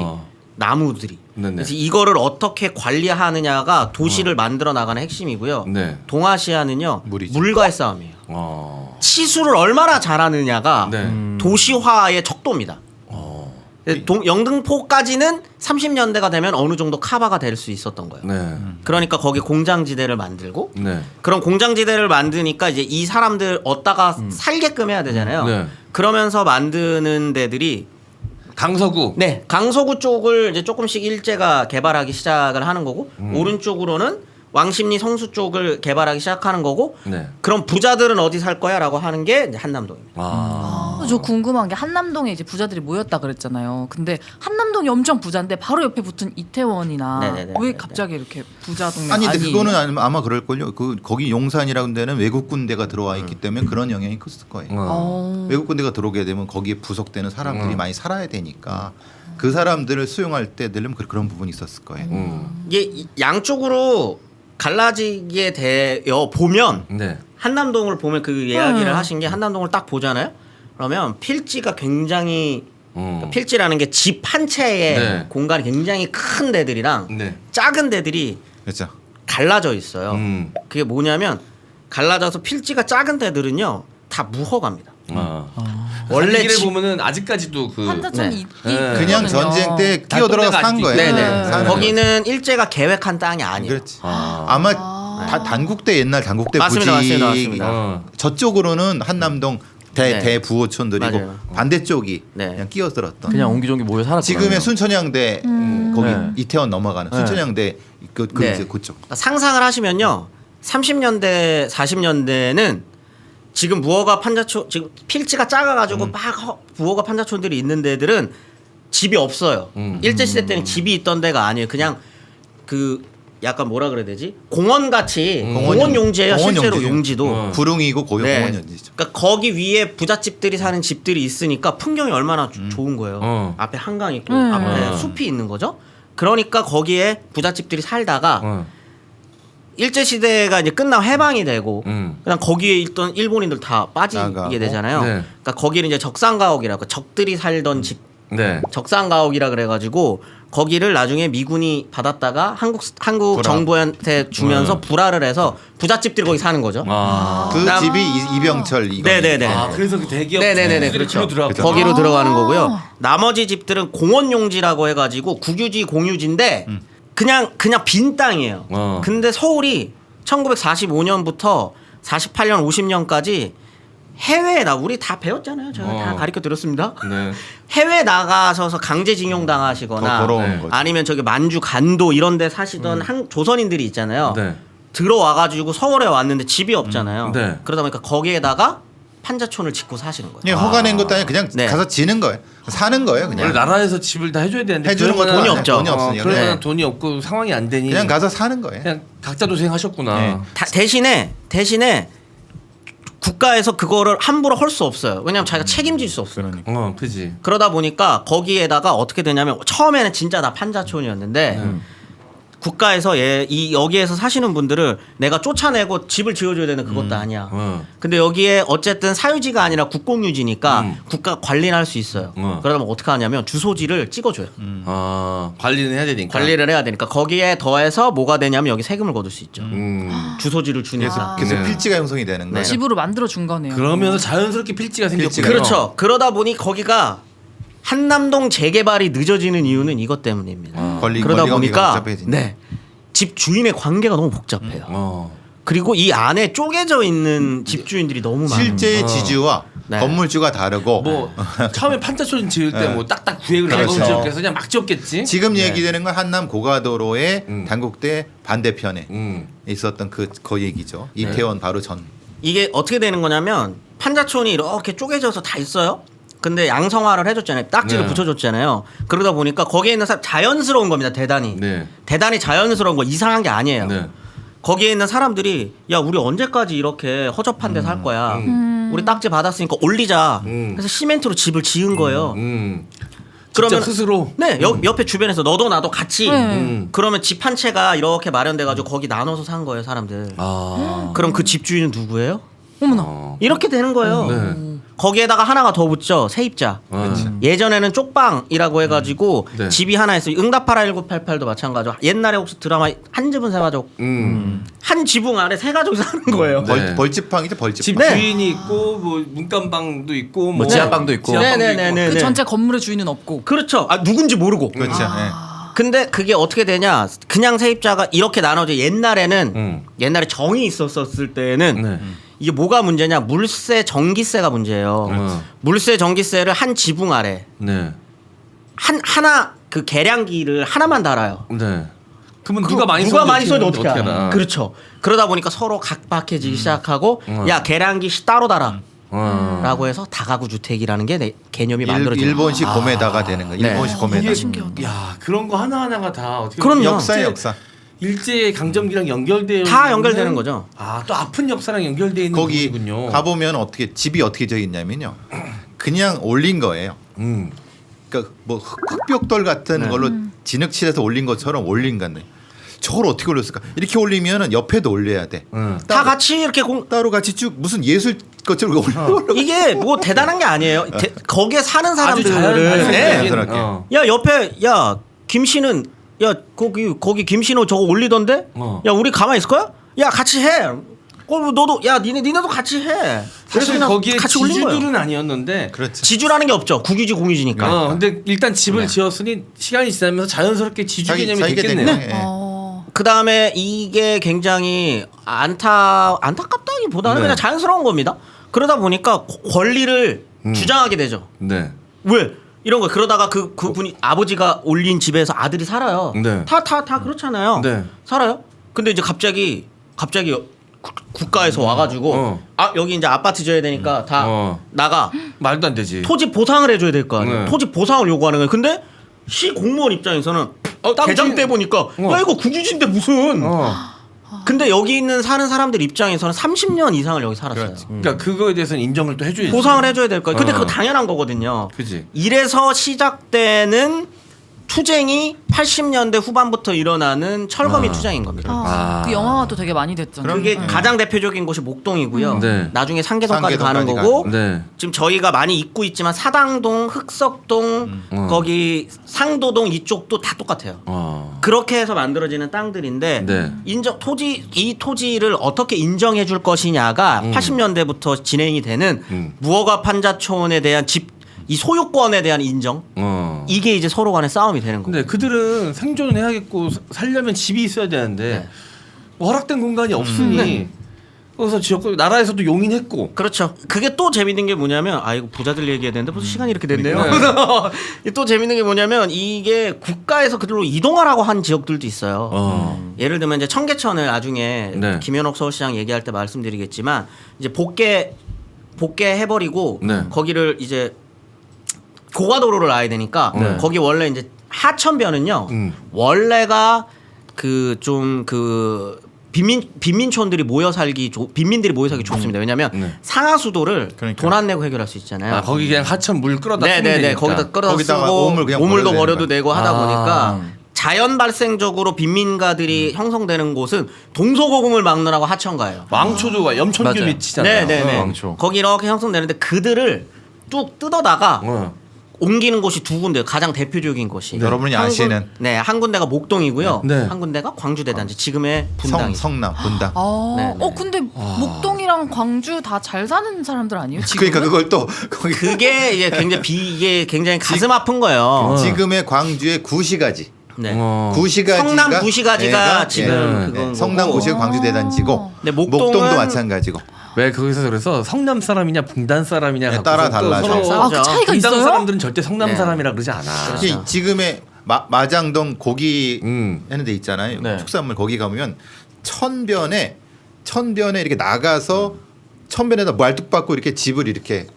나무들이. 네네. 그래서 이거를 어떻게 관리하느냐가 도시를 만들어 나가는 핵심이고요. 네. 동아시아는요. 물이죠. 물과의 싸움이에요. 치수를 얼마나 잘하느냐가 네. 도시화의 척도입니다. 영등포까지는 30년대가 되면 어느 정도 커버가 될 수 있었던 거예요. 네. 그러니까 거기 공장지대를 만들고 네. 그런 공장지대를 만드니까 이제 이 사람들 얻다가 살게끔 해야 되잖아요. 네. 그러면서 만드는 데들이 강서구. 네 강서구 쪽을 이제 조금씩 일제가 개발하기 시작을 하는 거고 오른쪽으로는 왕십리 성수 쪽을 개발하기 시작하는 거고 네. 그럼 부자들은 어디 살 거야라고 하는 게 이제 한남동입니다. 저 궁금한 게 한남동에 이제 부자들이 모였다 그랬잖아요. 근데 한남동이 엄청 부자인데 바로 옆에 붙은 이태원이나 네네네. 왜 갑자기 이렇게 부자 동네 아니 근데 그거는 아마 그럴걸요. 거기 용산이라는 데는 외국 군대가 들어와 있기 때문에 그런 영향이 컸을 거예요. 외국 군대가 들어오게 되면 거기에 부속되는 사람들이 많이 살아야 되니까 그 사람들을 수용할 때 되려면 그런 부분이 있었을 거예요. 이게 양쪽으로 갈라지게 되어 보면 네. 한남동을 보면 그 이야기를 하신 게 한남동을 딱 보잖아요. 그러면 필지가 굉장히 그러니까 필지라는 게 집 한 채의 네. 공간이 굉장히 큰 데들이랑 네. 작은 데들이 그렇죠. 갈라져 있어요. 그게 뭐냐면 갈라져서 필지가 작은 데들은요 다 무허갑니다. 원래 원래 를 보면은 아직까지도 그 한자촌이 네. 있거든요. 그냥 전쟁 때 끼어들어서 산 거예요. 네네. 사는 거기는 일제가 계획한 땅이 아니에요. 그렇지. 아마 단국대 옛날 단국대 맞습니다, 부지 맞습니다. 저쪽으로는 한남동 네. 대부호촌들이고 맞아요. 반대쪽이 네. 그냥 끼어들었던. 그냥 옹기종기 모여 살았거든요. 지금의 순천향대 거기 네. 이태원 넘어가는 순천향대 네. 이제 그쪽. 그러니까 상상을 하시면요. 30년대, 40년대는 지금 무허가 판자촌 지금 필지가 작아가지고 막 무허가 판자촌들이 있는 데들은 집이 없어요. 일제 시대 때는 집이 있던 데가 아니에요. 그냥 그 약간 뭐라 그래야 되지? 공원 같이 공원 용지예요. 공원 실제로 용지죠. 용지도. 구릉이고 고용 네. 공원 용지죠. 그러니까 거기 위에 부잣집들이 사는 집들이 있으니까 풍경이 얼마나 좋은 거예요. 앞에 한강 있고 앞에 숲이 있는 거죠. 그러니까 거기에 부잣집들이 살다가 일제 시대가 이제 끝나고 해방이 되고 그냥 거기에 있던 일본인들 다 빠지게 나가고. 되잖아요. 네. 그러니까 거기를 이제 적산가옥이라고 적들이 살던 집 네. 적산가옥이라 그래가지고 거기를 나중에 미군이 받았다가 한국 불화. 정부한테 주면서 불화를 해서 부잣집들이 거기 사는 거죠. 그 그다음- 집이 이병철 이거. 네네네. 아, 그래서 그 대기업 네네네, 집들이 그렇죠. 들어가고. 거기로 들어가는 거고요. 나머지 집들은 공원용지라고 해가지고 국유지 공유지인데 그냥 빈 땅이에요. 근데 서울이 1945년부터 48년 50년까지 해외에 우리 다 배웠잖아요. 제가 다 가르쳐 드렸습니다. 네. 해외 나가셔서 강제징용 당하시거나 걸어오는 거죠. 아니면 저기 만주 간도 이런 데 사시던 조선인들이 있잖아요. 네. 들어와가지고 서울에 왔는데 집이 없잖아요. 네. 그러다 보니까 거기에다가 판자촌을 짓고 사시는 거예요. 그냥 허가 낸 것도 아니라 그냥 네. 가서 지는 거예요. 사는 거예요, 원래 그냥. 나라에서 집을 다 해줘야 되는데 해주는 거 그러면은 돈이 없죠. 돈이 없으니까. 그러면 네. 돈이 없고 상황이 안 되니 그냥 가서 사는 거예요. 그냥 각자 도생하셨구나. 네. 대신에 국가에서 그거를 함부로 할 수 없어요. 왜냐하면 자기가 책임질 수 없어요. 그러니까. 그지. 그러다 보니까 거기에다가 어떻게 되냐면 처음에는 진짜 다 판자촌이었는데 국가에서 이 여기에서 사시는 분들을 내가 쫓아내고 집을 지어줘야 되는 그것도 아니야. 근데 여기에 어쨌든 사유지가 아니라 국공유지니까 국가 관리를 할 수 있어요. 그러면 어떻게 하냐면 주소지를 찍어줘요. 관리는 해야 되니까. 관리를 해야 되니까 거기에 더해서 뭐가 되냐면 여기 세금을 거둘 수 있죠. 주소지를 주니까. 그래서 네. 필지가 형성이 되는 거예요. 집으로 만들어 준 거네요. 그러면서 자연스럽게 필지가 생겼군요. 그렇죠. 그러다 보니 거기가 한남동 재개발이 늦어지는 이유는 이것 때문입니다. 권리 그러다 관계가 보니까 복잡해지니까. 네. 집 주인의 관계가 너무 복잡해요. 어. 그리고 이 안에 쪼개져 있는 집주인들이 너무 많아요. 실제의 지주와 네. 건물주가 다르고 뭐 처음에 판자촌 지을 때 뭐 딱딱 구획을 그렇죠. 나눠서 지었겠어 그냥 막 지었겠지. 지금 얘기되는 건 한남 고가도로의 단국대 반대편에 음. 있었던 그 얘기죠. 이태원 바로 전. 이게 어떻게 되는 거냐면 판자촌이 이렇게 쪼개져서 다 있어요. 근데 양성화를 해줬잖아요. 딱지를 네. 붙여줬잖아요. 그러다 보니까 거기에 있는 사람 자연스러운 겁니다. 대단히. 네. 대단히 자연스러운 거 이상한 게 아니에요. 네. 거기에 있는 사람들이 야 우리 언제까지 이렇게 허접한 데서 할 거야. 우리 딱지 받았으니까 올리자. 그래서 시멘트로 집을 지은 거예요. 그러면 그러면 스스로. 네 옆에 주변에서 너도 나도 같이 네. 그러면 집 한 채가 이렇게 마련돼가지고 거기 나눠서 산 거예요 사람들. 아. 그럼 그 집주인은 누구예요? 어머나. 이렇게 되는 거예요. 네. 거기에다가 하나가 더 붙죠. 세입자. 예전에는 쪽방이라고 해가지고 네. 집이 하나 있어요. 응답하라 1988도 마찬가지고 옛날에 혹시 드라마 한 집은 세 가족 한 지붕 아래 세 가족이 사는 거예요. 네. 벌집방이죠, 벌집방. 집 네. 주인이 있고 뭐 문간방도 있고 뭐 지하방도 있고. 지하방도 네네네네. 있고. 그 전체 건물의 주인은 없고. 그렇죠. 아 누군지 모르고. 그렇죠. 예. 근데 그게 어떻게 되냐? 그냥 세입자가 이렇게 나눠져. 옛날에는 옛날에 정이 있었을 때는 네. 이게 뭐가 문제냐? 물세, 전기세가 문제예요. 물세, 전기세를 한 지붕 아래 네. 하나 그 계량기를 하나만 달아요. 네. 그러면 누가 많이 누가 썼는지 많이 써도 어떻게 어떻게 알아? 알아? 그렇죠. 그러다 보니까 서로 각박해지기 시작하고 야 계량기 따로 달아. 라고 해서 다가구 주택이라는 게 개념이 만들어져요. 일본식 고메다가 되는 거예요. 네. 일본식 고메다. 야 그런 거 하나 하나가 다 어떻게 그럼요. 보면 역사의 일제- 역사. 일제 강점기랑 연결되어 다 연결되는 거죠. 아또 아픈 역사랑 연결되어 있는 거기 부분이군요. 가보면 어떻게 집이 어떻게 되어 있냐면요. 그냥 올린 거예요. 그러니까 뭐 흙벽돌 같은 네. 걸로 진흙칠해서 올린 것처럼 올린 건데 저걸 어떻게 올렸을까? 이렇게 올리면은 옆에도 올려야 돼. 다 같이 이렇게 따로 같이 쭉 무슨 예술 것처럼 올려. 이게 뭐 대단한 게 아니에요. 거기에 사는 사람들은 자연스럽게. 네. 자연스럽게. 야 옆에 야 김씨는 야 거기 김신호 저거 올리던데 야 우리 가만히 있을 거야? 야 같이 해. 너도 야 니네도 같이 해. 그래서 그냥 거기에 같이 올린 거예요. 지주들은 아니었는데 그렇지. 지주라는 게 없죠. 국유지 공유지니까. 근데 일단 집을 지었으니 시간이 지나면서 자연스럽게 지주 개념이 자기가 됐겠네요. 된 거예요. 예. 그 다음에 이게 굉장히 안타깝다기보다는 네. 그냥 자연스러운 겁니다. 그러다 보니까 권리를 주장하게 되죠. 네. 왜? 이런 거 그러다가 그분이 아버지가 올린 집에서 아들이 살아요. 네. 다 그렇잖아요. 네. 살아요. 근데 이제 갑자기 국가에서 와가지고 아 여기 이제 아파트 지어야 되니까 다 나가. 말도 안 되지. 토지 보상을 해줘야 될 거 아니에요. 네. 토지 보상을 요구하는 거예요. 근데 시 공무원 입장에서는 대장 때 보니까 야 이거 국유지인데 무슨. 근데 여기 사는 사람들 입장에서는 30년 이상을 여기 살았어요. 그러니까 그거에 대해서는 인정을 또 해줘야지. 보상을 해줘야 될 거예요. 근데 그거 당연한 거거든요. 그지. 이래서 시작되는 투쟁이 80년대 후반부터 일어나는 철거민 투쟁인 겁니다. 그 영화도 되게 많이 됐잖아요. 그게 가장 대표적인 곳이 목동이고요. 네. 나중에 상계동까지 가는 상계동까지 거고 네. 지금 저희가 많이 잊고 있지만 사당동, 흑석동, 거기 상도동 이쪽도 다 똑같아요. 그렇게 해서 만들어지는 땅들인데 네. 이 토지를 어떻게 인정해 줄 것이냐가 80년대부터 진행이 되는 무허가 판자촌에 대한 이 소유권에 대한 인정 이게 이제 서로 간의 싸움이 되는 거예요. 근데 그들은 생존을 해야겠고 살려면 집이 있어야 되는데 뭐 허락된 공간이 없으니 그래서 지역구 나라에서도 용인했고. 그렇죠. 그게 또 재밌는 게 뭐냐면 이거 부자들 얘기해야 되는데 벌써 시간이 이렇게 됐네요. 또 재밌는 게 뭐냐면 이게 국가에서 그들로 이동하라고 한 지역들도 있어요. 예를 들면 이제 청계천을 나중에 네. 김현옥 서울시장 얘기할 때 말씀드리겠지만 이제 복개 해버리고 네. 거기를 이제 고가도로를 놔야 되니까 네. 거기 원래 이제 하천변은요 원래가 빈민촌들이 모여 살기 빈민들이 모여 살기 좋습니다. 왜냐하면 상하수도를 그러니까. 돈 안 내고 해결할 수 있잖아요. 거기 그냥 하천 물 끌어다 쓰면 네네네 되니까. 거기다 끌어다 거기다가 쓰고 오물 그냥 오물도 버려도 버려도 되니까. 되고 하다 보니까 자연 발생적으로 빈민가들이 형성되는 곳은 동서고금을 막느라고 하천가예요. 왕초도 염천교 맞아요. 밑이잖아요. 네네네. 왕초. 거기 이렇게 형성되는데 그들을 뚝 뜯어다가 옮기는 곳이 두 군데 가장 대표적인 곳이 여러분이 아시는 한 군데가 목동이고요. 네. 한 군데가 광주대단지 지금의 분당이. 성남 분당. 네, 네. 근데 목동이랑 광주 다 잘 사는 사람들 아니에요? 그러니까 그걸 또 거기 그게 이게 이게 굉장히 가슴 아픈 거예요. 지금의 광주의 구시가지. 네. 구시가지가 성남 구시가지가 지금 네. 그건 성남 거고. 구시가 광주대단지고 네, 목동도 목동은- 마찬가지고 왜 거기서 그래서 성남 사람이냐 분단 사람이냐 네, 갖고서 따라 또 달라져. 서로 싸우죠. 그 차이가 분당 있어요? 사람들은 절대 성남 네. 사람이라 그러지 않아. 그렇죠. 지금의 마장동 고기 음. 하는 데 있잖아요. 네. 축산물 거기 가면 천변에 이렇게 나가서 천변에다 말뚝박고 이렇게 집을 이렇게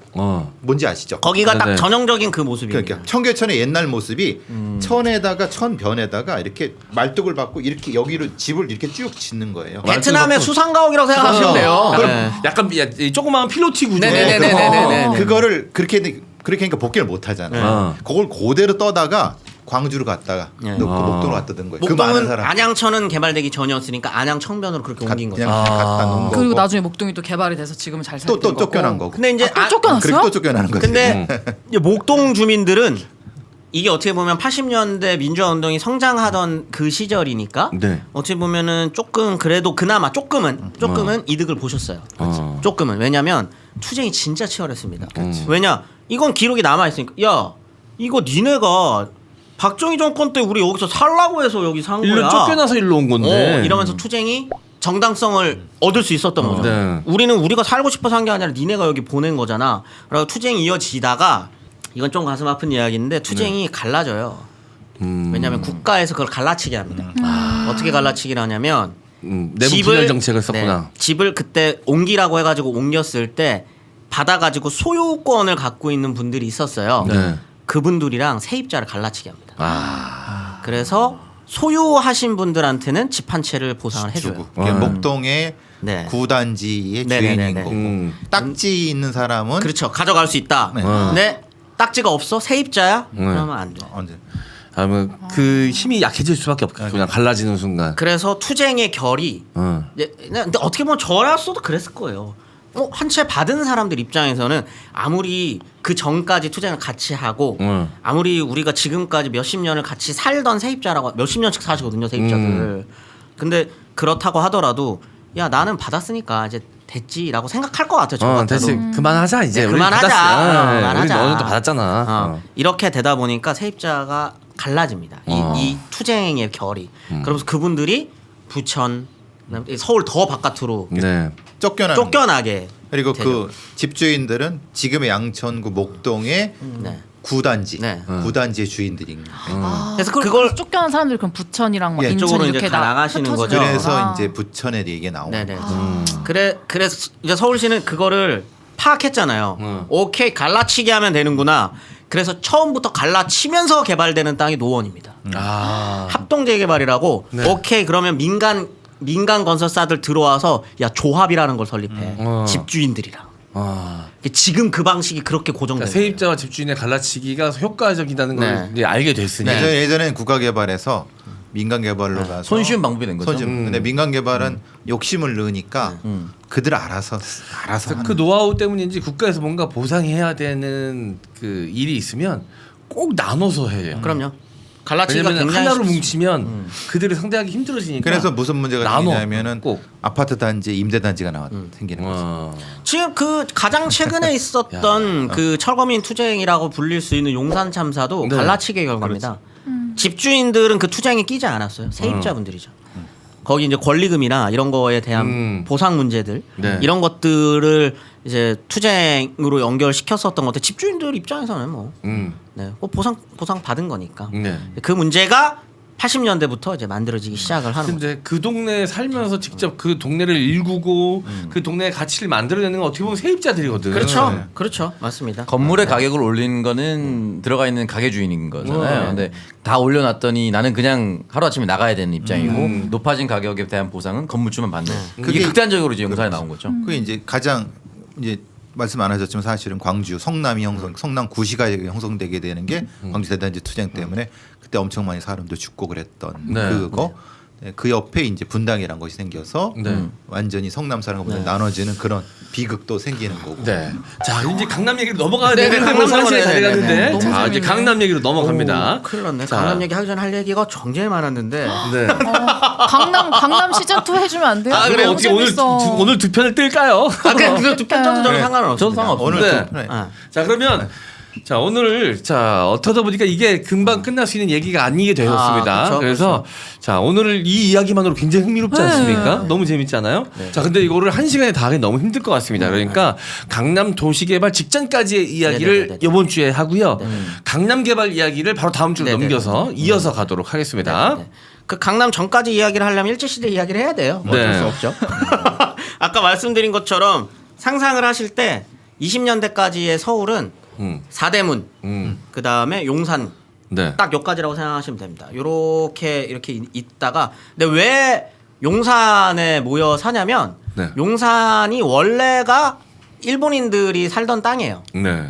뭔지 아시죠? 거기가 딱 네. 전형적인 그 모습입니다. 그러니까 청계천의 옛날 모습이 천에다가 천변에다가 이렇게 말뚝을 박고 이렇게 여기로 집을 이렇게 쭉 짓는 거예요. 베트남의 수상가옥이라고 생각하시면 돼요. 약간, 네. 약간 이 조그마한 필로티 구조. 네네네네네네. 그거를 그렇게 하니까 복귀를 못 하잖아요. 그걸 그대로 떠다가 광주로 갔다가 네. 놓고 목동으로 갖다 든 거예요. 그 많은 목동은 사람 안양천은 개발되기 전이었으니까 안양청변으로 그렇게 옮긴 거죠. 그냥 갖다 놓은 거고 그리고 나중에 목동이 또 개발이 돼서 지금은 잘 살고 또 쫓겨난 거고. 근데 이제 또 쫓겨났어요? 그리고 또 쫓겨나는 거지. 근데 이제 목동 주민들은 이게 어떻게 보면 80년대 민주화 운동이 성장하던 그 시절이니까 네. 어떻게 보면은 조금 그래도 그나마 조금은 이득을 보셨어요. 조금은 왜냐면 투쟁이 진짜 치열했습니다. 왜냐 이건 기록이 남아 있으니까 야 이거 니네가 박정희 정권 때 우리 여기서 살라고 해서 여기 산 거야. 일로 쫓겨나서 일로 온 건데. 이러면서 투쟁이 정당성을 얻을 수 있었던 거죠. 네. 우리는 우리가 살고 싶어서 한 게 아니라 니네가 여기 보낸 거잖아. 그리고 투쟁이 이어지다가 이건 좀 가슴 아픈 이야기인데 투쟁이 갈라져요. 왜냐하면 국가에서 그걸 갈라치게 합니다. 어떻게 갈라치기를 하냐면 내부 분열 정책을 썼구나. 네, 집을 그때 옮기라고 해가지고 옮겼을 때 받아가지고 소유권을 갖고 있는 분들이 있었어요. 네. 그분들이랑 세입자를 갈라치게 합니다. 그래서 소유하신 분들한테는 집 한 채를 보상을 해줘요. 주고. 이게 목동의 네. 구단지의 네네네네. 주인인 거고 딱지 있는 사람은 그렇죠. 가져갈 수 있다. 네. 근데 딱지가 없어 세입자야? 그러면 안 돼. 언제 아니면 그 힘이 약해질 수밖에 없겠구나. 갈라지는 순간. 그래서 투쟁의 결이 이제 근데 어떻게 보면 저였어도 그랬을 거예요. 한 채 받은 사람들 입장에서는 아무리 그 전까지 투쟁을 같이 하고 아무리 우리가 지금까지 몇십 년을 같이 살던 세입자라고 몇십 년씩 사시거든요 세입자들. 근데 그렇다고 하더라도 야 나는 받았으니까 이제 됐지라고 생각할 것 같아요. 저 같아도. 대체 그만하자 이제. 네, 우리 그만하자. 받았어. 그만하자. 우리 너는 또 받았잖아. 이렇게 되다 보니까 세입자가 갈라집니다. 이 투쟁의 결이. 그러면서 그분들이 부천, 그다음에 서울 더 바깥으로 네. 쫓겨나게. 그리고 되죠. 그 집주인들은 지금의 양천구 목동의 네. 구단지 네. 구단지의 주인들인 거예요. 그래서 그걸 그걸 쫓겨난 사람들이 그럼 부천이랑 막 예, 인천 쪽으로 이렇게 이제 다 나가시는 흩어져요. 거죠. 그래서 아. 이제 부천에 얘기가 나오는 네네. 거예요. 그래서 이제 서울시는 그거를 파악했잖아요. 오케이 갈라치기 하면 되는구나. 그래서 처음부터 갈라치면서 개발되는 땅이 노원입니다. 합동 재개발이라고. 네. 오케이 그러면 민간 건설사들 들어와서 야 조합이라는 걸 설립해. 집주인들이랑. 지금 그 방식이 그렇게 고정된 그러니까 거예요. 세입자와 집주인의 갈라치기가 효과적이라는 걸 네. 이제 알게 됐으니. 예전엔 국가개발에서 민간개발로 가서 손쉬운 방법이 된 거죠. 근데 민간개발은 욕심을 넣으니까 그들 알아서 하는 그 노하우 때문인지 국가에서 뭔가 보상해야 되는 그 일이 있으면 꼭 나눠서 해요. 그럼요. 갈라치기가 왜냐면 굉장히 하나로 쉽- 뭉치면 그들을 상대하기 힘들어지니까. 그래서 무슨 문제가 나눠. 생기냐면은 꼭. 아파트 단지 임대 단지가 생기는 거죠. 지금 그 가장 최근에 있었던 그 철거민 투쟁이라고 불릴 수 있는 용산 참사도 네. 갈라치기의 결과입니다. 집주인들은 그 투쟁에 끼지 않았어요. 세입자분들이죠. 거기 이제 권리금이나 이런 거에 대한 보상 문제들 네. 이런 것들을 이제 투쟁으로 연결시켰었던 것들 집주인들 입장에서는 뭐 네, 뭐 보상 받은 거니까 네. 그 문제가 80년대부터 이제 만들어지기 시작을 하는 거죠. 근데 그 동네에 살면서 직접 그 동네를 일구고 그 동네의 가치를 만들어내는 건 어떻게 보면 세입자들이거든. 그렇죠, 네. 그렇죠, 맞습니다. 건물의 가격을 올리는 거는 들어가 있는 가게 주인인 거잖아요. 근데 다 올려놨더니 나는 그냥 하루아침에 나가야 되는 입장이고 높아진 가격에 대한 보상은 건물주만 받는. 이게 그게- 극단적으로 이제 영상에 나온 거죠. 그게 이제 가장 이제 말씀 안 하셨지만 사실은 광주 성남이 성남 구시가 형성되게 되는 게 광주 대단지 투쟁 때문에 그때 엄청 많이 사람도 죽고 그랬던 네. 그거. 네, 그 옆에 이제 분당이라는 것이 생겨서 네. 완전히 성남 사람과 나눠지는 그런 비극도 생기는 거고. 네. 자, 이제 강남 얘기로 넘어가야 네, 되는 강남 시간이 다 넘어가야 돼가는데. 되네. 너무 자, 이제 재밌네. 강남 얘기로 넘어갑니다. 오, 큰일 났네. 자. 강남 얘기 하기 전에 할 얘기가 굉장히 많았는데. 네. 강남 시즌 2 해주면 안 돼요? 아, 그래 너무 어떻게 오늘 재밌어. 오늘 두 편을 뜰까요? 그냥 두 편짜도 저는 상관은 없어요. 저도 상관없어요. 오늘 네. 또 네. 자, 그러면 자, 오늘 자, 어쩌다 보니까 이게 금방 끝날 수 있는 얘기가 아니게 되었습니다. 그렇죠, 그래서 자, 오늘 이 이야기만으로 굉장히 흥미롭지 않습니까? 너무 재밌잖아요. 자, 근데 이거를 한 시간에 다 하기 너무 힘들 것 같습니다. 그러니까 강남 도시개발 직전까지의 이야기를 네네네네. 이번 주에 하고요. 강남 개발 이야기를 바로 다음 주로 네네네. 넘겨서 이어서 가도록 하겠습니다. 네. 그 강남 전까지 이야기를 하려면 일제시대 이야기를 해야 돼요. 뭐 어쩔 네. 수 없죠. 아까 말씀드린 것처럼 상상을 하실 때 20년대까지의 서울은 음. 사대문, 그 다음에 용산 네. 딱 여기까지라고 생각하시면 됩니다. 이렇게 있다가 근데 왜 용산에 모여 사냐면 네. 용산이 원래가 일본인들이 살던 땅이에요. 네.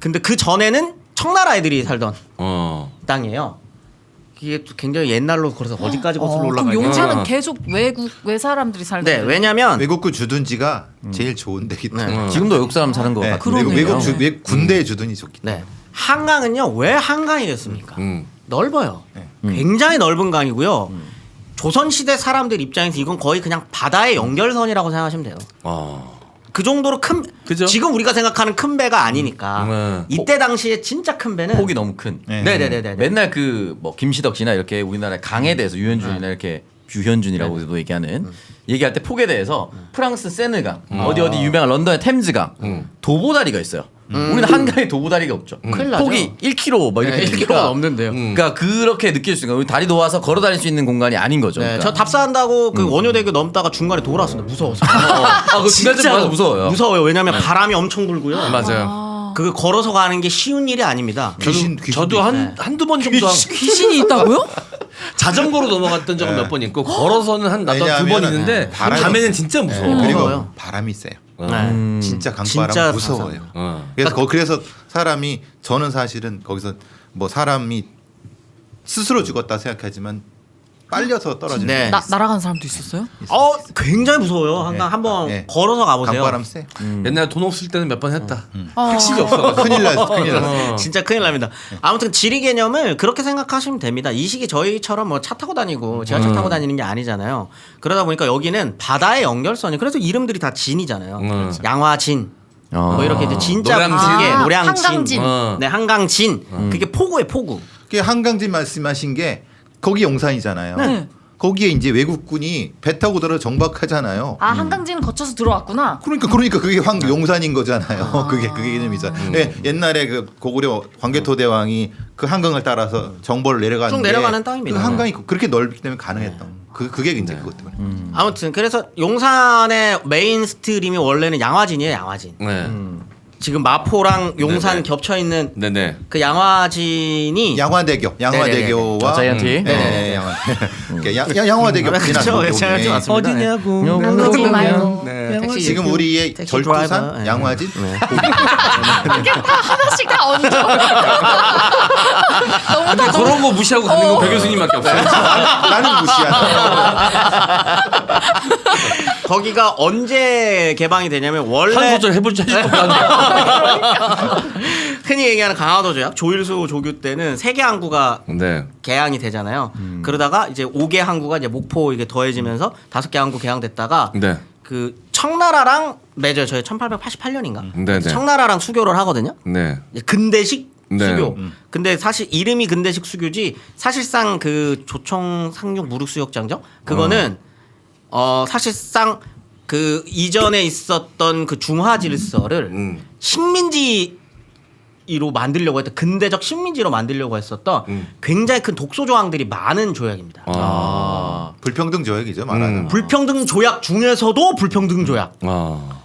근데 그 전에는 청나라 애들이 살던 어. 땅이에요. 이게 또 굉장히 옛날로 걸어서 어디까지 거슬러 그럼 올라가요? 용산은 계속 외 사람들이 살던. 네, 왜냐면 외국군 주둔지가 제일 좋은 데기 때문에. 네. 지금도 외국 사람 사는 거 네, 같아요. 그러네요. 군대의 주둔이 좋기 때문에. 네. 한강은요 왜 한강이 됐습니까? 넓어요. 네. 굉장히 넓은 강이고요. 조선 시대 사람들 입장에서 이건 거의 그냥 바다의 연결선이라고 생각하시면 돼요. 어. 그 정도로 큰 그죠? 지금 우리가 생각하는 큰 배가 아니니까 이때 당시에 진짜 큰 배는 폭이 너무 큰. 네. 네네네네. 맨날 그 뭐 김시덕 씨나 이렇게 우리나라의 강에 대해서 유현준이나 이렇게 뷰현준이라고도 얘기하는 얘기할 때 폭에 대해서 프랑스 세느강 어디 유명한 런던의 템즈강 도보다리가 있어요. 우리는 한강에 도보다리가 없죠. 큰일 나죠. 폭이 1km 막 이렇게 네, 되니까 1km 가 넘는데요. 그러니까 그렇게 느낄 수 있는 거예요. 우리 다리 놓아서 걸어 다닐 수 있는 공간이 아닌 거죠. 네, 그러니까. 저 답사한다고 그 원효대교 넘다가 중간에 돌아왔습니다. 무서워서. 그 중간에 좀 무서워요. 무서워요. 왜냐면 바람이 엄청 불고요. 맞아요. 그 걸어서 가는 게 쉬운 일이 아닙니다. 저도 한두 번 정도 귀신이 있다고요? 자전거로 넘어갔던 적은 몇 번 있고 걸어서는 한 나도 두 번 왜냐하면은, 있는데 바람이 밤에는 진짜 무서워. 그리고 무서워요. 바람이 세요. 네. 진짜 강바람 진짜 무서워요. 어. 그래서 사람이 저는 사실은 거기서 뭐 사람이 스스로 죽었다 생각하지만 빨려서 떨어지는 네. 게 있어요. 날아간 사람도 있었어요? 굉장히 무서워요. 한강 한번 네. 걸어서 가보세요. 강바람 세. 옛날에 돈 없을 때는 몇 번 했다. 택시가 없어. 큰일 났어. 큰일 났어. 진짜 큰일 납니다. 아무튼 지리 개념을 그렇게 생각하시면 됩니다. 이 시기 저희처럼 뭐 차 타고 다니고 지하철 타고 다니는 게 아니잖아요. 그러다 보니까 여기는 바다의 연결선이 그래서 이름들이 다 진이잖아요. 양화진. 뭐 이렇게 이제 진짜 노량진. 무슨 게 아, 노량진. 한강진. 네, 한강진. 그게 포구예요, 포구. 그게 한강진 말씀하신 게 거기 용산이잖아요. 네. 거기에 이제 외국군이 배 타고 들어 정박하잖아요. 아 한강진 거쳐서 들어왔구나. 그러니까 그게 용산인 거잖아요. 그게 개념이죠. 네, 옛날에 그 고구려 광개토대왕이 그 한강을 따라서 정벌을 내려가는 쭉 게 내려가는 땅입니다. 그 한강이 그렇게 넓기 때문에 가능했던. 그게 이제 그것 때문에. 아무튼 그래서 용산의 메인 스트림이 원래는 양화진이에요, 양화진. 네. 지금 마포랑 용산 네네. 겹쳐 있는 네네. 그 양화진이 양화대교와 자이언티. 네, 양화대교 그렇죠. 제가 좀 왔습니다. 어디냐고. 그러지 말고. 네. 택시 지금 우리의 택시 절두산, 드라이버. 네. 양화진, 이게 다 하나씩 다 얹어. 너무 근데 그런 거 무시하고 가는 건 배 교수님밖에 없어요. 나는 무시하는. 거기가 언제 개방이 되냐면 한 원래 소절 해볼 줄 아실 것 같네. 흔히 얘기하는 강화도 조약 조일수 조교 때는 3개 항구가 네. 개항이 되잖아요. 그러다가 이제 5개 항구가 이제 목포 이게 더해지면서 5개 항구 개항됐다가 네. 그 청나라랑 맺어요. 저희 1888년인가? 네네. 청나라랑 수교를 하거든요. 네. 이제 근대식 네. 수교. 근데 사실 이름이 근대식 수교지 사실상 그 조청 상륙 무륵수역장정 그거는 사실상 그 이전에 있었던 그 중화 질서를 식민지로 만들려고 했던 근대적 식민지로 만들려고 했었던 굉장히 큰 독소 조항들이 많은 조약입니다. 불평등 조약이죠, 말하자면. 불평등 조약 중에서도 불평등 조약.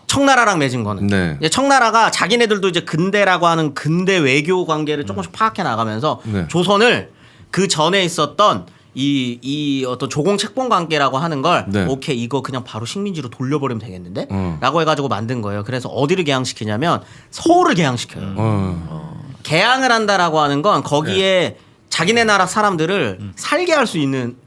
청나라랑 맺은 거는 네. 이제 청나라가 자기네들도 이제 근대라고 하는 근대 외교 관계를 조금씩 파악해 나가면서 네. 조선을 그 전에 있었던 이 어떤 조공 책봉 관계라고 하는 걸 네. 오케이 이거 그냥 바로 식민지로 돌려버리면 되겠는데 라고 해가지고 만든 거예요. 그래서 어디를 개항시키냐면 서울을 개항시켜요. 개항을 한다라고 하는 건 거기에 자기네 나라 사람들을 살게 할 수 있는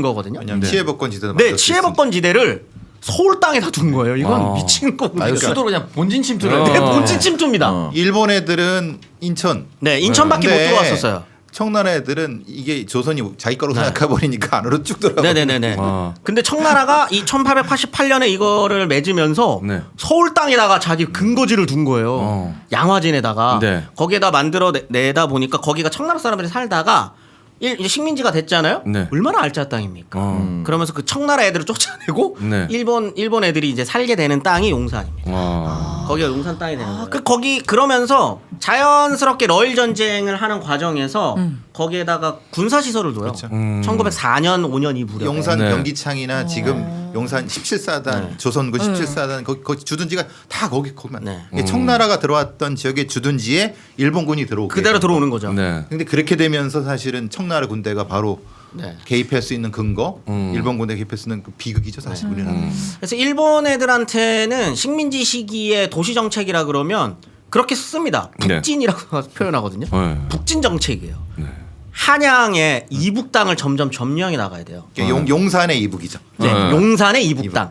거거든요. 왜냐면 네. 치해복권 지대도 네, 만들 수 치해복권 지대를 서울 땅에다 둔 거예요. 이건 미친 거거든요. 아, 이거 수도로 그냥 본진 침투를. 네, 본진 침투입니다. 일본 애들은 인천. 네, 인천밖에 못 근데 들어왔었어요. 청나라 애들은 이게 조선이 자기 거로 생각해 버리니까 안으로 쭉 들어가. 네네네네. 근데 청나라가 이 1888년에 이거를 맺으면서 네. 서울 땅에다가 자기 근거지를 둔 거예요. 양화진에다가 네. 거기에다 만들어 내다 보니까 거기가 청나라 사람들이 살다가 이제 식민지가 됐잖아요. 네. 얼마나 알짜 땅입니까? 그러면서 그 청나라 애들을 쫓아내고 네. 일본 애들이 이제 살게 되는 땅이 용산입니다. 거기가 용산 땅이 되는 거예요. 거기 그러면서 자연스럽게 러일 전쟁을 하는 과정에서 거기에다가 군사 시설을 둬요. 1904년 5년 이후에. 용산 네. 병기창이나 지금 용산 17사단 조선군 17사단 거기 주둔지가 다 거기만. 네. 이게 청나라가 들어왔던 지역의 주둔지에 일본군이 들어오게. 그대로 들어오는 거죠. 네. 근데 그렇게 되면서 사실은 청나라 군대가 바로 네. 개입할 수 있는 근거, 일본 군대 개입할 수 있는 그 비극이죠 사실 우리나라. 그래서 일본 애들한테는 식민지 시기의 도시 정책이라 그러면 그렇게 씁니다. 네. 북진이라고 표현하거든요. 네. 북진 정책이에요. 한양의 이북 땅을 점점 점령해 나가야 돼요. 용산의 이북이죠. 네, 네. 용산의 이북 땅.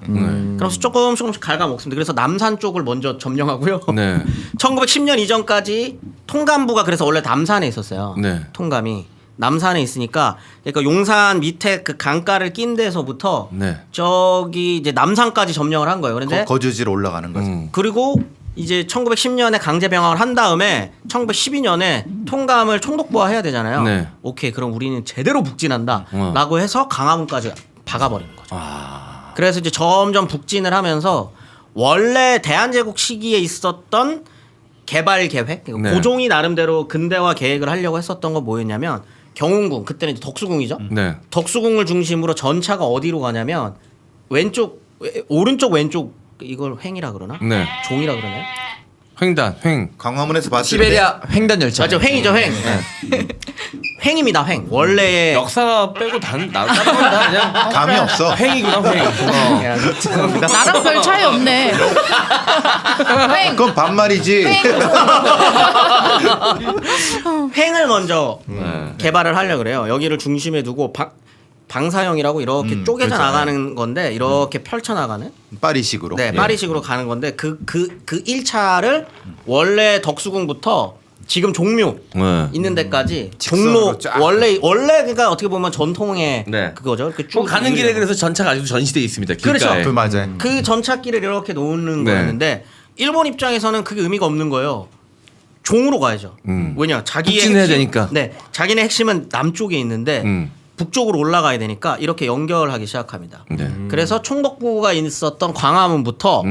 그래서 조금씩 갉아먹습니다. 그래서 남산 쪽을 먼저 점령하고요. 네. 1910년 이전까지 통감부가 그래서 원래 남산에 있었어요. 네. 통감이 남산에 있으니까 그러니까 용산 밑에 그 강가를 낀 데서부터 네. 저기 이제 남산까지 점령을 한 거예요. 그런데 거주지로 올라가는 거죠. 그리고 이제 1910년에 강제 병합을 한 다음에 1912년에 통감을 총독부화해야 되잖아요. 네. 오케이, 그럼 우리는 제대로 북진한다라고 해서 강화문까지 박아버리는 거죠. 그래서 이제 점점 북진을 하면서 원래 대한제국 시기에 있었던 개발 계획, 네. 고종이 나름대로 근대화 계획을 하려고 했었던 건 뭐였냐면 경운궁, 그때는 이제 덕수궁이죠. 네. 덕수궁을 중심으로 전차가 어디로 가냐면 오른쪽 왼쪽 이걸 횡이라 그러나? 네. 종이라 그러나요? 횡단, 횡. 강화문에서 봤을 시베리아 횡단 열차. 맞죠, 횡이죠, 횡. 네. 횡입니다, 횡. 원래의 역사 빼고 다른 그냥 때 감이 없어. 횡이구나, 횡. 야, 죄송합니다. 나랑 별 차이 없네. 횡. 그건 반말이지. 횡을 먼저 네. 개발을 하려고 그래요. 여기를 중심에 두고 방사형이라고 이렇게 쪼개져 그렇죠. 나가는 건데 이렇게 펼쳐 나가는 파리식으로. 네, 파리식으로 가는 건데 그 1차를 원래 덕수궁부터 지금 종묘 네. 있는 데까지 직선으로 종로 쫙. 원래 그러니까 어떻게 보면 전통의 네. 그거죠. 이렇게 쭉 가는 길에 이어져요. 그래서 전차가 아직도 전시돼 있습니다. 길가에. 그렇죠. 그 맞아요. 그 전차길을 이렇게 놓는 네. 거였는데 일본 입장에서는 그게 의미가 없는 거예요. 종으로 가야죠. 왜냐, 자기의 북진해야 핵심, 되니까. 네, 자기네 핵심은 남쪽에 있는데 북쪽으로 올라가야 되니까 이렇게 연결하기 시작합니다. 네. 그래서 총독부가 있었던 광화문부터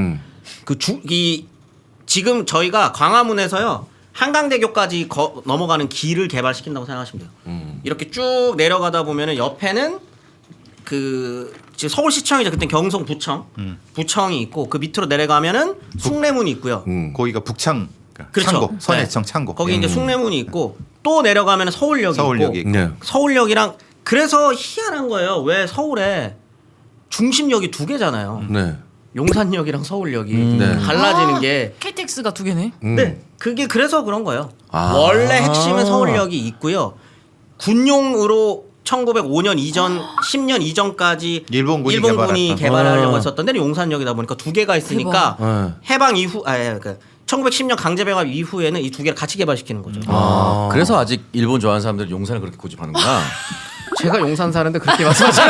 지금 저희가 광화문에서요 한강대교까지 넘어가는 길을 개발시킨다고 생각하시면 돼요. 이렇게 쭉 내려가다 보면은 옆에는 지금 서울시청이죠. 그때 경성부청, 부청이 있고 그 밑으로 내려가면은 숭례문이 있고요. 거기가 북창. 그렇죠. 창고, 선해청 네. 창고. 거기 이제 숭례문이 있고 또 내려가면 서울역이 서울역이 있고 있고. 네. 서울역이랑 그래서 희한한 거예요. 왜 서울에 중심역이 두 개잖아요. 네. 용산역이랑 서울역이 네. 갈라지는 게 KTX가 두 개네. 네, 그게 그래서 그런 거예요. 아. 원래 핵심은 서울역이 있고요. 군용으로 1905년 이전 10년 이전까지 일본군이 개발했던. 개발하려고 했었던 데는 용산역이다 보니까 두 개가 있으니까 대박. 해방 이후 1910년 강제병합 이후에는 이 두 개를 같이 개발시키는 거죠. 그래서 아직 일본 좋아하는 사람들 용산을 그렇게 고집하는구나. 제가 용산 사는데 그렇게 말씀하시는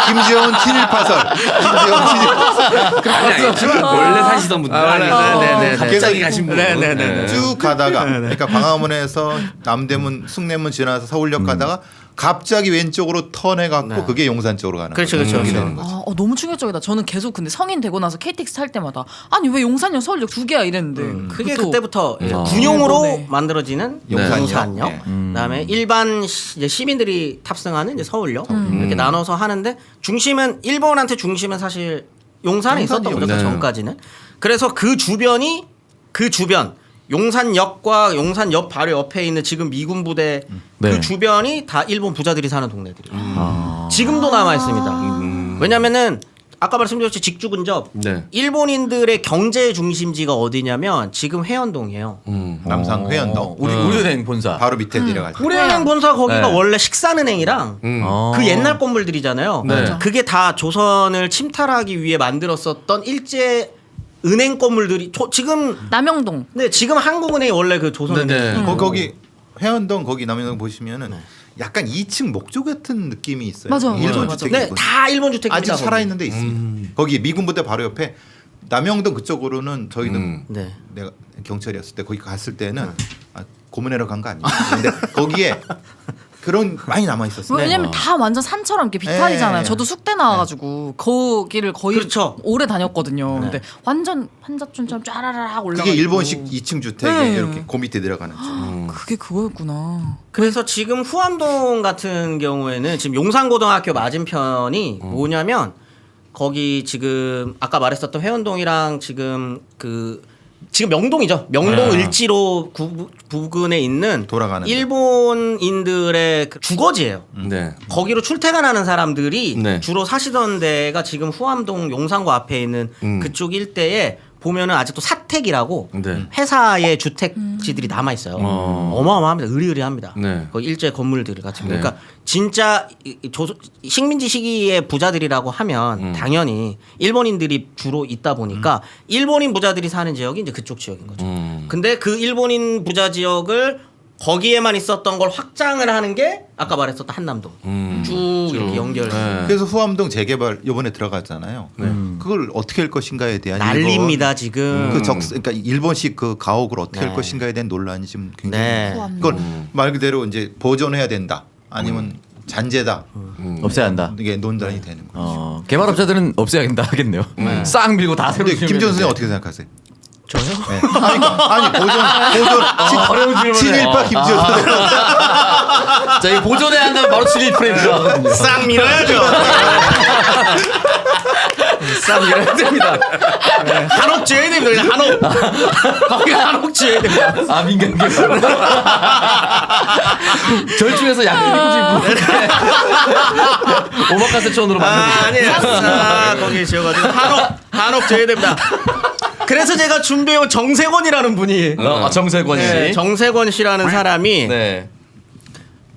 김지영은 친일파설. 김지영은 친일파설. 아니, 원래 사시던 분들 네네네. 갑자기 가신 분. 네네네. 쭉 가다가 그러니까 광화문에서 남대문, 숭례문 지나서 서울역 가다가 갑자기 왼쪽으로 턴해갖고 네. 그게 용산 쪽으로 가는 그렇죠, 거죠. 그렇죠, 그렇게 그렇죠. 되는 거죠. 너무 충격적이다. 저는 계속 근데 성인 되고 나서 KTX 탈 때마다 아니 왜 용산역 서울역 두 개야 이랬는데 그게 그것도 그때부터 이제 군용으로 네. 만들어지는 용산역. 용산역, 네. 그다음에 일반 이제 시민들이 탑승하는 이제 서울역 이렇게 나눠서 하는데 중심은 일본한테 중심은 사실 용산에 있었던 거죠. 네. 그 전까지는. 그래서 그 주변 용산역과 용산역 바로 옆에 있는 지금 미군 부대 네. 그 주변이 다 일본 부자들이 사는 동네들이에요. 지금도 남아 있습니다. 왜냐면은 아까 말씀드렸듯이 직주 근접. 네. 일본인들의 경제 중심지가 어디냐면 지금 회원동이에요. 남상 회원동 우리은행 본사. 바로 밑에 내려갈 때. 우리은행 본사 거기가 네. 원래 식산은행이랑 그 옛날 건물들이잖아요. 네. 그게 다 조선을 침탈하기 위해 만들었었던 일제 은행 건물들이 지금 남영동. 네 지금 한국은행이 원래 그 조선은행. 네. 거기 회원동 거기 남영동 보시면은 약간 2층 목조 같은 느낌이 있어요. 맞아, 일본 맞아, 주택이 네, 다 일본 주택입니다. 아직 거기. 살아 있는 데 있습니다. 거기 미군 부대 바로 옆에 남영동 그쪽으로는 저희는 네. 내가 경찰이었을 때 거기 갔을 때는 고문회로 간 거 아니에요. 근데 거기에 그런 많이 남아 있었어요. 왜냐면 다 완전 산처럼 이렇게 비탈이잖아요. 네. 저도 숙대 나와가지고 거기를 거의 그렇죠. 오래 다녔거든요. 근데 완전 한자촌처럼 쫘라락 올라가. 그게 일본식 2층 주택에 네. 이렇게 고 밑에 들어가는 집. 그게 그거였구나. 그래서 지금 후암동 같은 경우에는 지금 용산고등학교 맞은편이 뭐냐면 거기 지금 아까 말했었던 회원동이랑 지금 지금 명동이죠. 명동 을지로 부근에 있는 돌아가는 데. 일본인들의 그 주거지예요. 네. 거기로 출퇴근하는 사람들이 네. 주로 사시던 데가 지금 후암동 용산고 앞에 있는 그쪽 일대에 보면은 아직도 사택이라고 네. 회사의 주택지들이 남아 있어요. 어마어마합니다. 의리의리합니다. 네. 거기 일제 건물들 같은 거. 네. 그러니까 진짜 식민지 시기의 부자들이라고 하면 당연히 일본인들이 주로 있다 보니까 일본인 부자들이 사는 지역이 이제 그쪽 지역인 거죠. 근데 그 일본인 부자 지역을 거기에만 있었던 걸 확장을 하는 게 아까 말했었던 한남동 쭉 이렇게 연결. 네. 그래서 후암동 재개발 이번에 들어갔잖아요. 그걸 어떻게 할 것인가에 대한 난립니다 지금. 그러니까 일본식 그 가옥을 어떻게 할 네. 것인가에 대한 논란이 지금 굉장히 네. 그걸 말 그대로 이제 보존해야 된다. 아니면 잔재다. 없애야 한다. 이게 논란이 되는 거죠. 개발업자들은 없애야 된다 하겠네요. 싹 밀고 다 새로 근데 지으면 김전 선생 되는데. 어떻게 생각하세요? 저요? 네. 아니 보존 어려운 질문이네요. 친일파 김지현 선생. 자, 이거 보존해야 한다면 바로 7.1프레임 들어가거든요. 싹 밀어야죠. 싹 밀어야 됩니다. 한옥 지어야 됩니다. 그냥 한옥. 거기 한옥 지어야 됩니다. 아, 민간 개발. 절충해서 약간 오마카세촌으로 만들고. 아니에요. 싹 거기 지어가지고 한옥 지어야 됩니다. 그래서 제가 준비해온 정세권이라는 분이 정세권 씨. 네, 정세권 씨라는 사람이 네.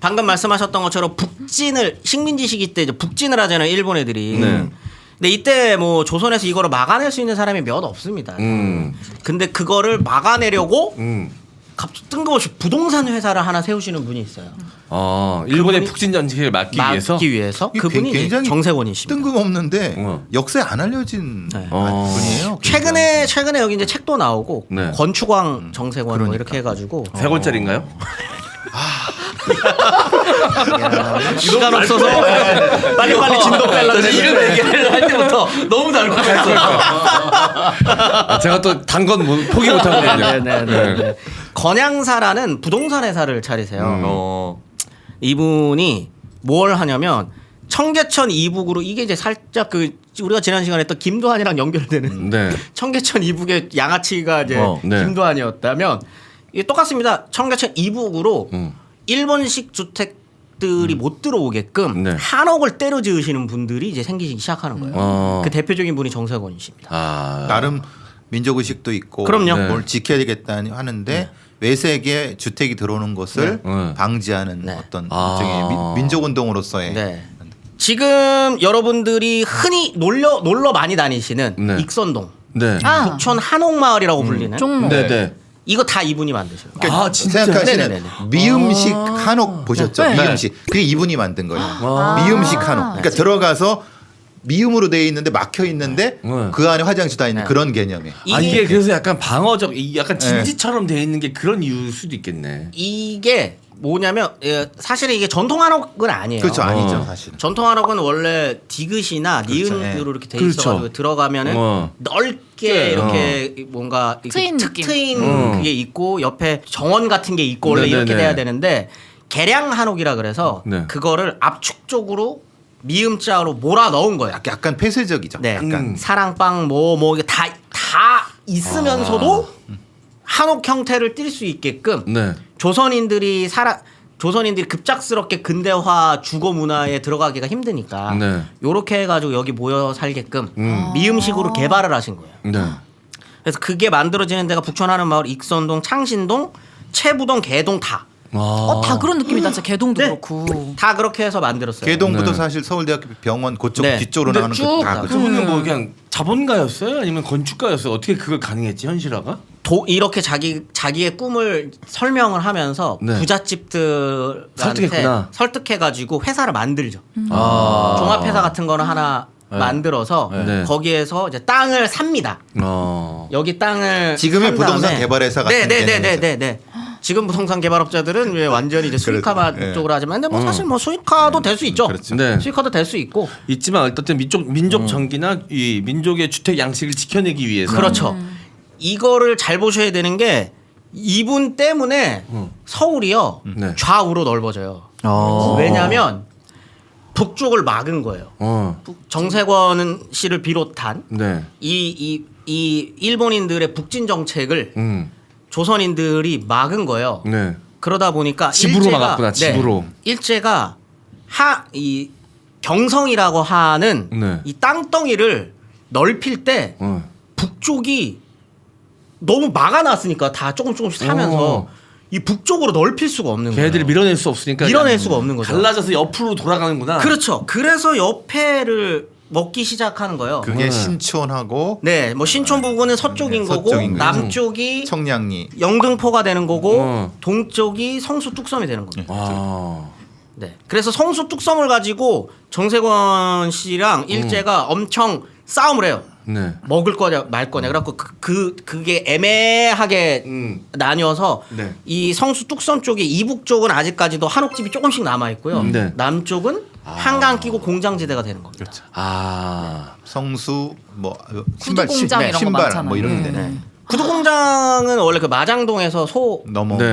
방금 말씀하셨던 것처럼 북진을 식민지 시기 때 이제 북진을 하잖아요. 일본 애들이. 네. 근데 이때 뭐 조선에서 이거를 막아낼 수 있는 사람이 몇 없습니다. 근데 그거를 막아내려고 갑자기 뜬금없이 부동산 회사를 하나 세우시는 분이 있어요. 일본의 북진 전쟁을 막기 위해서. 막기 위해서 이게 그분이 이제 굉장히 정세권이십니다. 뜬금없는데 역사에 안 알려진 네. 분이에요. 최근에 여기 이제 책도 나오고 네. 권추광 정세권 뭐 이렇게 해가지고 100원짜리인가요? 시간 없어서 빨리빨리 진도 빼려고 이런 얘기를 할 때부터 너무 달콤했어요. 제가 또 단 건 포기 못 하거든요. 네네네. 건양사라는 부동산 회사를 차리세요. 이분이 뭘 하냐면 청계천 이북으로 이게 이제 살짝 우리가 지난 시간에 했던 김도한이랑 연결되는 네. 청계천 이북의 양아치가 이제 네. 김도한이었다면 이게 똑같습니다. 청계천 이북으로 일본식 주택들이 못 들어오게끔 네. 한옥을 때려 지으시는 분들이 이제 생기기 시작하는 거예요. 그 대표적인 분이 정세권이십니다. 나름 민족 의식도 있고 그럼요. 네. 뭘 지켜야 되겠다 하는데 외색의 주택이 들어오는 것을 네. 방지하는 네. 어떤 일종의 민족 운동으로서의 네. 지금 여러분들이 흔히 놀러 많이 다니시는 네. 익선동, 네. 북촌 한옥마을이라고 불리는 종로. 네, 네. 이거 다 이분이 만드신 거예요. 생각하시는 네네네네. 미음식 한옥 보셨죠? 네. 미음식. 그게 이분이 만든 거예요. 미음식 한옥. 그러니까 들어가서 미음으로 돼 있는데 막혀 있는데 네. 그 안에 화장실 다 있는 그런 개념이에요. 이게 그래서 약간 방어적, 약간 진지처럼 돼 있는 게 그런 이유일 수도 있겠네. 이게 뭐냐면 사실은 이게 전통 한옥은 아니에요. 그렇죠, 아니죠, 사실은. 전통 한옥은 원래 디귿이나 그렇죠. 니은으로 이렇게 돼 그렇죠. 있어가지고 들어가면은 넓게 이렇게 뭔가 이렇게 트인 탁 느낌. 트인 그게 있고 옆에 정원 같은 게 있고 원래 이렇게 네네네. 돼야 되는데 개량 한옥이라 그래서 네. 그거를 압축적으로 미음자로 몰아 넣은 거예요. 약간 폐쇄적이죠. 네, 약간. 사랑방 뭐 이게 다 있으면서도 한옥 형태를 띌 수 있게끔 네. 조선인들이 조선인들이 급작스럽게 근대화 주거 문화에 들어가기가 힘드니까 네. 요렇게 해가지고 여기 모여 살게끔 미음식으로 개발을 하신 거예요. 네. 그래서 그게 만들어지는 데가 북촌 하는마을, 익선동, 창신동, 채부동, 개동 다. 다 그런 느낌이다. 진짜 개동도 네. 그렇고. 다 그렇게 해서 만들었어요. 개동부터 네. 사실 서울대학교 병원 그쪽 네. 뒤쪽으로 근데 나가는 쭉 거다 다. 그분은 뭐 그냥 자본가였어요? 아니면 건축가였어요? 어떻게 그걸 가능했지 현실화가? 이렇게 자기의 꿈을 설명을 하면서 네. 부잣집들한테 설득했구나. 설득해가지고 회사를 만들죠. 아. 종합회사 같은 거는 하나 네. 만들어서 네. 거기에서 이제 땅을 삽니다. 여기 여기 땅을 지금의 산 부동산 다음에 개발회사 같은 네네네네네. 지금 부동산 개발업자들은 왜 완전히 이제 수익화만 그렇죠. 예. 쪽으로 하지만 근데 뭐 사실 뭐 수익화도 될 수 있죠. 그렇죠. 네. 수익화도 될 수 있고 있지만 어쨌든 민족 정기나 이 민족의 주택 양식을 지켜내기 위해서 그렇죠. 이거를 잘 보셔야 되는 게 이분 때문에 서울이요 네. 좌우로 넓어져요. 왜냐하면 북쪽을 막은 거예요. 정세권 씨를 비롯한 네. 이 일본인들의 북진 정책을 음. 조선인들이 막은 거예요. 네. 그러다 보니까 집으로 일제가- 막았구나, 집으로. 일제가 이 경성이라고 하는 네. 이 땅덩이를 넓힐 때 어. 북쪽이 너무 막아놨으니까 다 조금씩 사면서 어. 이 북쪽으로 넓힐 수가 없는 거예요. 걔네들이 밀어낼 수 없으니까 밀어낼 그냥 수가 없는 거죠. 갈라져서 옆으로 돌아가는구나. 그렇죠. 그래서 옆에를 먹기 시작하는 거예요. 그게 신촌하고 네, 뭐 신촌 부근은 서쪽인 네, 거고 서쪽인 거죠. 남쪽이 청량리 영등포가 되는 거고 어. 동쪽이 성수 뚝섬이 되는 겁니다. 아. 네. 그래서 성수 뚝섬을 가지고 정세권 씨랑 일제가 엄청 싸움을 해요. 네. 먹을 거냐 말 거냐. 그래갖고 그게 애매하게 나뉘어서 네. 이 성수 뚝섬 쪽이 이북 쪽은 아직까지도 한옥집이 조금씩 남아 있고요. 네. 남쪽은 한강 끼고 공장지대가 되는 겁니다. 그렇죠. 아. 성수 뭐 구두공장 이런 거 신발 많잖아요. 뭐 이런 게 되네. 네. 구두공장은 원래 그 마장동에서 소 넘어. 네.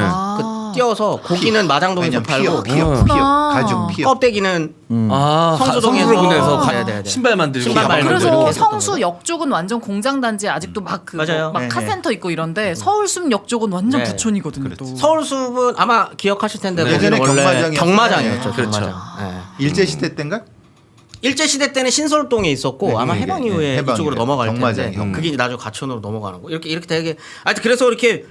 띄어서 고기는 마장동에서 왜냐면 팔고 피어 가죽 피어. 껍데기는 아. 성수동에서 성수로 보내서 네네네. 신발 만들고 신발 가방 만들고. 그래서 만들고. 성수역 쪽은 완전 공장 단지 아직도 막 그 맞아요. 막 네, 카센터 있고 이런데 서울숲역 쪽은 완전 네. 부촌이거든요. 또. 서울숲은 아마 기억하실 텐데 네. 거기는 예전에 원래 경마장이었어요. 경마장이었죠. 네. 그렇죠. 경마장. 네. 일제 시대 때인가? 일제 시대 때는 신설동에 있었고 네, 아마 이게, 해방 네, 이후에 해방 이쪽으로 이후에 넘어갈 텐데 경마장이요. 그게 이제 나중에 가천으로 넘어가는 거 이렇게 되게 하여튼 그래서 이렇게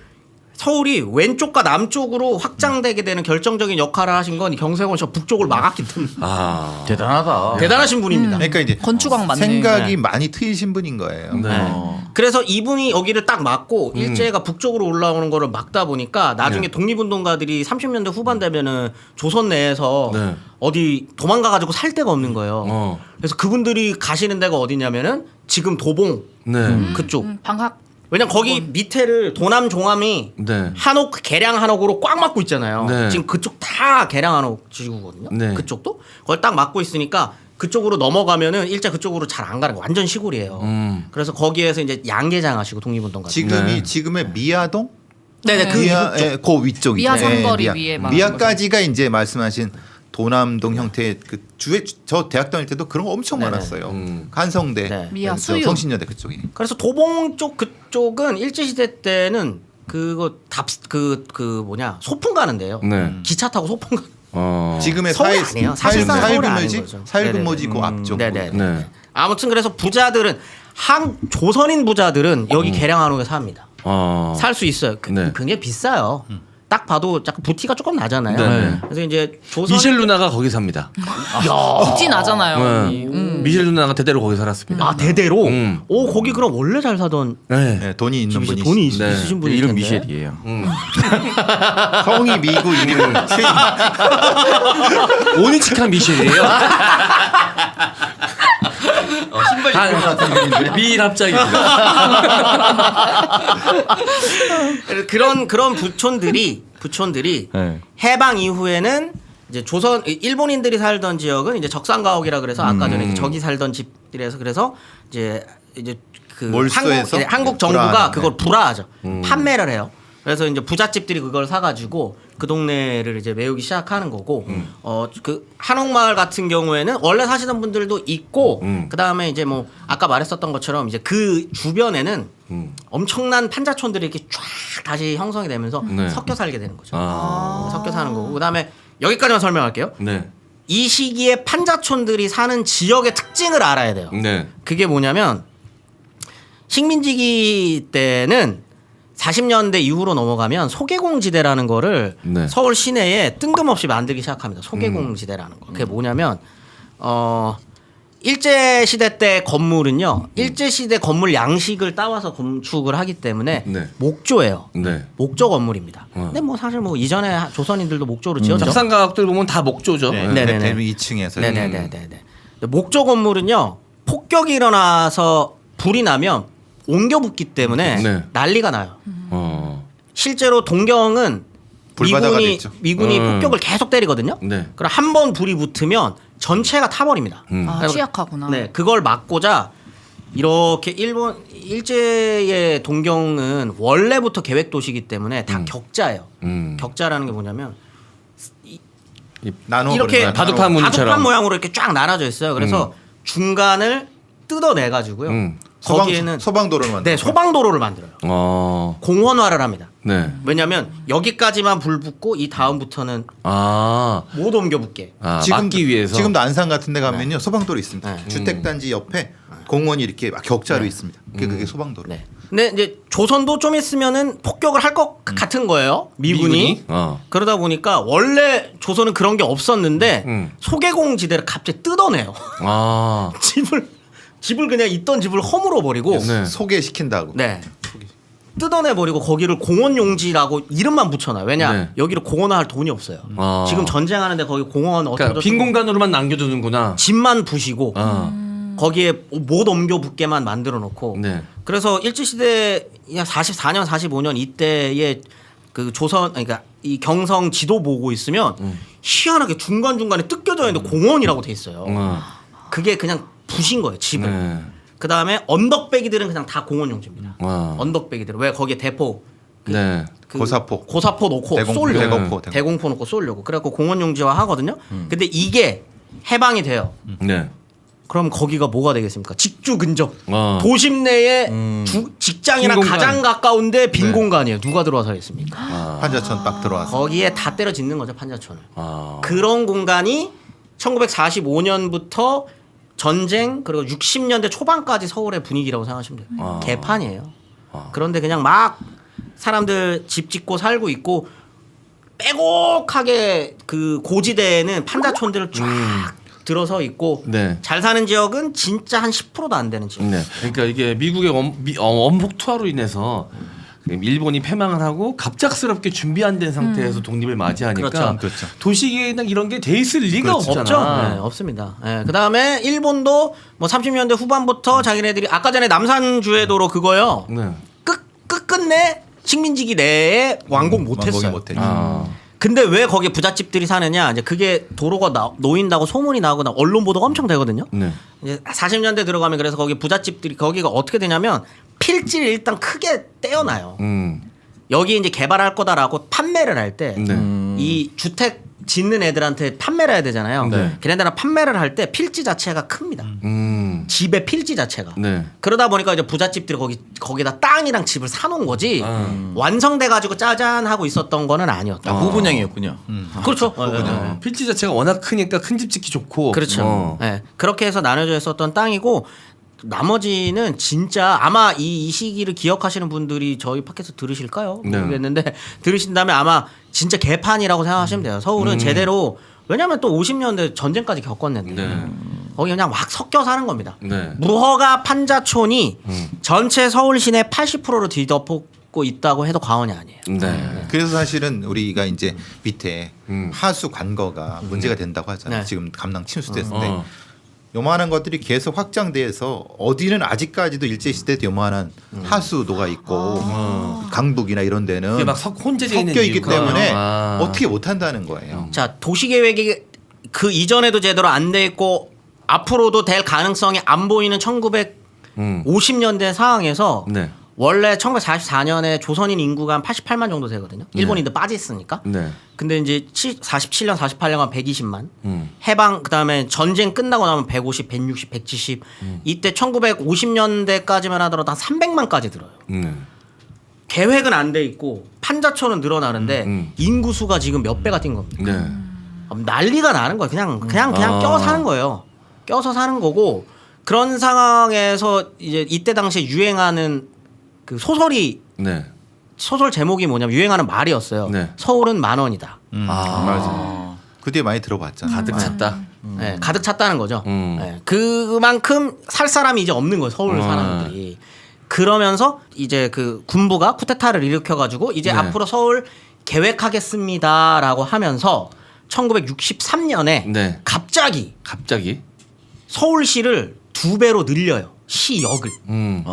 서울이 왼쪽과 남쪽으로 확장되게 되는 결정적인 역할을 하신 건 경세권 씨가 북쪽을 막았기 때문에 아. 대단하다. 대단하신 분입니다. 그러니까 이제 건축왕 맞네. 생각이 많이 트이신 분인 거예요. 네. 그래서 이분이 여기를 딱 막고 일제가 북쪽으로 올라오는 거를 막다 보니까 나중에 네. 독립운동가들이 30년대 후반 되면은 조선 내에서 네. 어디 도망가 가지고 살 데가 없는 거예요. 어. 그래서 그분들이 가시는 데가 어디냐면은 지금 도봉 네. 그쪽. 방학 왜냐면 거기 밑에를 도남 종암이 네. 한옥 개량 한옥으로 꽉 막고 있잖아요. 네. 지금 그쪽 다 개량 한옥 지구거든요. 네. 그쪽도 그걸 딱 막고 있으니까 그쪽으로 넘어가면은 일제 그쪽으로 잘 안 가는 거 완전 시골이에요. 그래서 거기에서 이제 양계장 하시고 독립운동가. 지금이 네. 지금의 미아동? 네네 그 미아, 예, 그 위쪽이죠. 미아 삼거리 미아. 위에 말하는 미아까지가 이제 말씀하신 도남동 형태의 그 주에 저 대학 다닐 때도 그런 거 엄청 네네. 많았어요. 간성대, 네. 미아 저 수유. 성신여대 그쪽이. 그래서 도봉 쪽 그쪽은 일제 시대 때는 그거 답그 뭐냐 소풍 가는데요. 네. 기차 타고 소풍 가. 지금의 서울이 아니에요. 사실상 서울이 아닌 사일근무지 거죠. 사일근무지 그 앞쪽. 네네. 네. 아무튼 그래서 부자들은 조선인 부자들은 여기 개량 한옥에 삽니다. 살 수 있어요. 네. 굉장히 비싸요. 딱 봐도 약간 부티가 조금 나잖아요. 네. 그래서 이제 조선 미셸 누나가 거기 삽니다. 부티 나잖아요. 네. 언니. 미셸 누나가 대대로 거기 살았습니다. 아 대대로. 음. 오 거기 그럼 원래 잘 사던 네. 네, 돈이 있는 분이 돈이 네. 있으신 분이 이름 텐데. 미셸이에요. 성이 미고 이름 오니치카 미셸이에요. 신발 같은 분인데 미합작입니다. 그런 부촌들이 네. 해방 이후에는 이제 조선 일본인들이 살던 지역은 이제 적산가옥이라 그래서 아까 전에 이제 적이 살던 집들에서 그래서 이제 그 몰수해서 한국 정부가 불화하는, 그걸 불화하죠. 판매를 해요. 그래서 이제 부잣집들이 그걸 사가지고 그 동네를 이제 메우기 시작하는 거고 그 한옥마을 같은 경우에는 원래 사시던 분들도 있고 그 다음에 이제 뭐 아까 말했었던 것처럼 이제 그 주변에는 엄청난 판자촌들이 이렇게 쫙 다시 형성이 되면서 네. 섞여 살게 되는 거죠. 아. 섞여 사는 거고 그 다음에 여기까지만 설명할게요. 네. 이 시기에 판자촌들이 사는 지역의 특징을 알아야 돼요. 네. 그게 뭐냐면 식민지기 때는 40년대 이후로 넘어가면 소개공지대라는 거를 네. 서울 시내에 뜬금없이 만들기 시작합니다. 소개공지대라는 거. 그게 뭐냐면 일제시대 때 건물은요. 일제시대 건물 양식을 따와서 건축을 하기 때문에 네. 목조예요. 네. 목조 건물입니다. 근데 뭐 사실 뭐 이전에 조선인들도 목조로 지었죠. 잡상가옥들 보면 다 목조죠. 네. 네. 네네네. 2층에서 네네네네. 목조 건물은요. 폭격이 일어나서 불이 나면 옮겨 붙기 때문에 네. 난리가 나요. 실제로 동경은 불바다가 됐죠. 미군이 폭격을 계속 때리거든요. 네. 그럼 한 번 불이 붙으면 전체가 타버립니다. 아, 취약하구나. 네, 그걸 막고자 이렇게 일제의 동경은 원래부터 계획 도시이기 때문에 다 격자예요. 격자라는 게 뭐냐면 나눠 이렇게 버리는 거야. 바둑판 무늬처럼. 바둑판 모양으로 이렇게 쫙 나눠져 있어요. 그래서 중간을 뜯어내 가지고요. 거기에는 소방도로를 만들어요. 네, 소방도로를 만들어요. 공원화를 합니다. 네. 왜냐하면 여기까지만 불 붙고 이 다음부터는 못 옮겨 붙게. 막기 위해서. 지금도 안산 같은 데 가면요. 소방도로 있습니다. 네. 주택단지 옆에 공원이 이렇게 막 격자로 있습니다. 그게 소방도로. 네. 근데 이제 조선도 좀 있으면은 폭격을 할 것 같은 거예요. 미군이. 그러다 보니까 원래 조선은 그런 게 없었는데 소개공지대를 갑자기 뜯어내요. 집을 그냥 있던 집을 허물어 버리고 네. 소개시킨다고. 네. 뜯어내 버리고 거기를 공원 용지라고 이름만 붙여놔요. 왜냐? 네. 여기를 공원화할 돈이 없어요. 지금 전쟁하는데 거기 공원 그러니까 빈 공간으로만 남겨두는구나. 집만 부시고 거기에 못 옮겨 붙게만 만들어 놓고 네. 그래서 일제시대 44년 45년 이때에 그 조선 그러니까 이 경성 지도 보고 있으면 희한하게 중간중간에 뜯겨져 있는데 공원이라고 돼 있어요. 그게 그냥 부신 거예요, 집을. 네. 그다음에 언덕배기들은 그냥 다 공원 용지입니다. 와. 언덕배기들. 왜 거기에 대포 네. 고사포 놓고 대공포, 쏘려고. 대공포. 대공포 놓고 쏘려고. 그래갖고 공원 용지화 하거든요. 근데 이게 해방이 돼요. 네. 그럼 거기가 뭐가 되겠습니까? 직주 근접. 어. 도심 내에 직장이랑 빈 공간. 가장 가까운데 빈 네. 공간이에요. 누가 들어와서 했습니까? 판자촌 딱 들어와서. 거기에 다 때려 짓는 거죠, 판자촌을. 그런 공간이 1945년부터 전쟁 그리고 60년대 초반까지 서울의 분위기라고 생각하시면 돼요. 개판이에요. 그런데 그냥 막 사람들 집 짓고 살고 있고 빼곡하게 그 고지대에는 판자촌들 쫙 들어서 있고 네. 잘 사는 지역은 진짜 한 10%도 안 되는 지역. 네. 그러니까 이게 미국의 원폭 투하로 인해서 일본이 패망을 하고 갑작스럽게 준비 안 된 상태에서 독립을 맞이하니까 그렇죠. 도시계획이나 이런 게 돼 있을 리가 없잖아. 없죠. 네, 없습니다. 네, 그다음에 일본도 뭐 30년대 후반부터 자기네들이 아까 전에 남산주회도로 그거요. 네. 끝끝내 식민지기 내에 완공 못했어요. 못했죠. 근데 왜 거기 부잣집들이 사느냐? 이제 그게 도로가 놓인다고 소문이 나고 언론 보도가 엄청 되거든요. 네. 이제 40년대 들어가면 그래서 거기 부잣집들이 거기가 어떻게 되냐면 필지를 일단 크게 떼어놔요. 여기 이제 개발할 거다라고 판매를 할 때 이 주택 짓는 애들한테 판매를 해야 되잖아요. 네. 걔네들은 판매를 할 때 필지 자체가 큽니다. 집의 필지 자체가. 네. 그러다 보니까 이제 부잣집들이 거기다 땅이랑 집을 사놓은 거지 완성돼 가지고 짜잔 하고 있었던 거는 아니었다. 후분양이었군요. 그렇죠. 필지 자체가 워낙 크니까 큰 집 짓기 좋고. 그렇죠. 네. 그렇게 해서 나눠져 있었던 땅이고 나머지는 진짜 아마 이 시기를 기억하시는 분들이 저희 팟캐스트 들으실까요? 네. 모르겠는데 들으신다면 아마 진짜 개판이라고 생각하시면 돼요. 서울은 제대로 왜냐하면 또 50년대 전쟁까지 겪었는데 네. 거기 그냥 막 섞여 사는 겁니다. 네. 무허가 판자촌이 전체 서울 시내 80%를 뒤덮고 있다고 해도 과언이 아니에요. 네. 그래서 사실은 우리가 이제 밑에 하수 관거가 문제가 된다고 하잖아요. 네. 지금 감낭 침수됐는데 요만한 것들이 계속 확장돼서 어디는 아직까지도 일제시대도 요만한 하수도가 있고 강북이나 이런 데는 이게 막 혼재되어 있는 섞여 있기 이유가. 때문에 어떻게 못한다는 거예요. 자, 도시계획이 그 이전에도 제대로 안 돼 있고 앞으로도 될 가능성이 안 보이는 1950년대 상황에서 네. 원래 1944년에 조선인 인구가 한 88만 정도 되거든요. 일본인들 빠졌으니까. 네. 근데 이제 47년, 48년간 120만. 해방 그다음에 전쟁 끝나고 나면 150, 160, 170. 이때 1950년대까지만 하더라도 한 300만까지 들어요. 계획은 안 돼 있고 판자촌은 늘어나는데 인구 수가 지금 몇 배가 뛴 겁니다. 네. 난리가 나는 거예요. 그냥 아. 껴서 사는 거예요. 껴서 사는 거고 그런 상황에서 이제 이때 당시에 유행하는 그 소설 제목이 뭐냐면 유행하는 말이었어요. 네. 서울은 10,000원이다. 맞아. 그 뒤에 많이 들어봤잖아. 가득 찼다. 네, 가득 찼다는 거죠. 음. 네, 그만큼 살 사람이 이제 없는 거예요. 서울 사람들이. 그러면서 이제 그 군부가 쿠데타를 일으켜가지고 이제 네. 앞으로 서울 계획하겠습니다라고 하면서 1963년에 네. 갑자기 서울시를 2배로 늘려요. 시역을 음.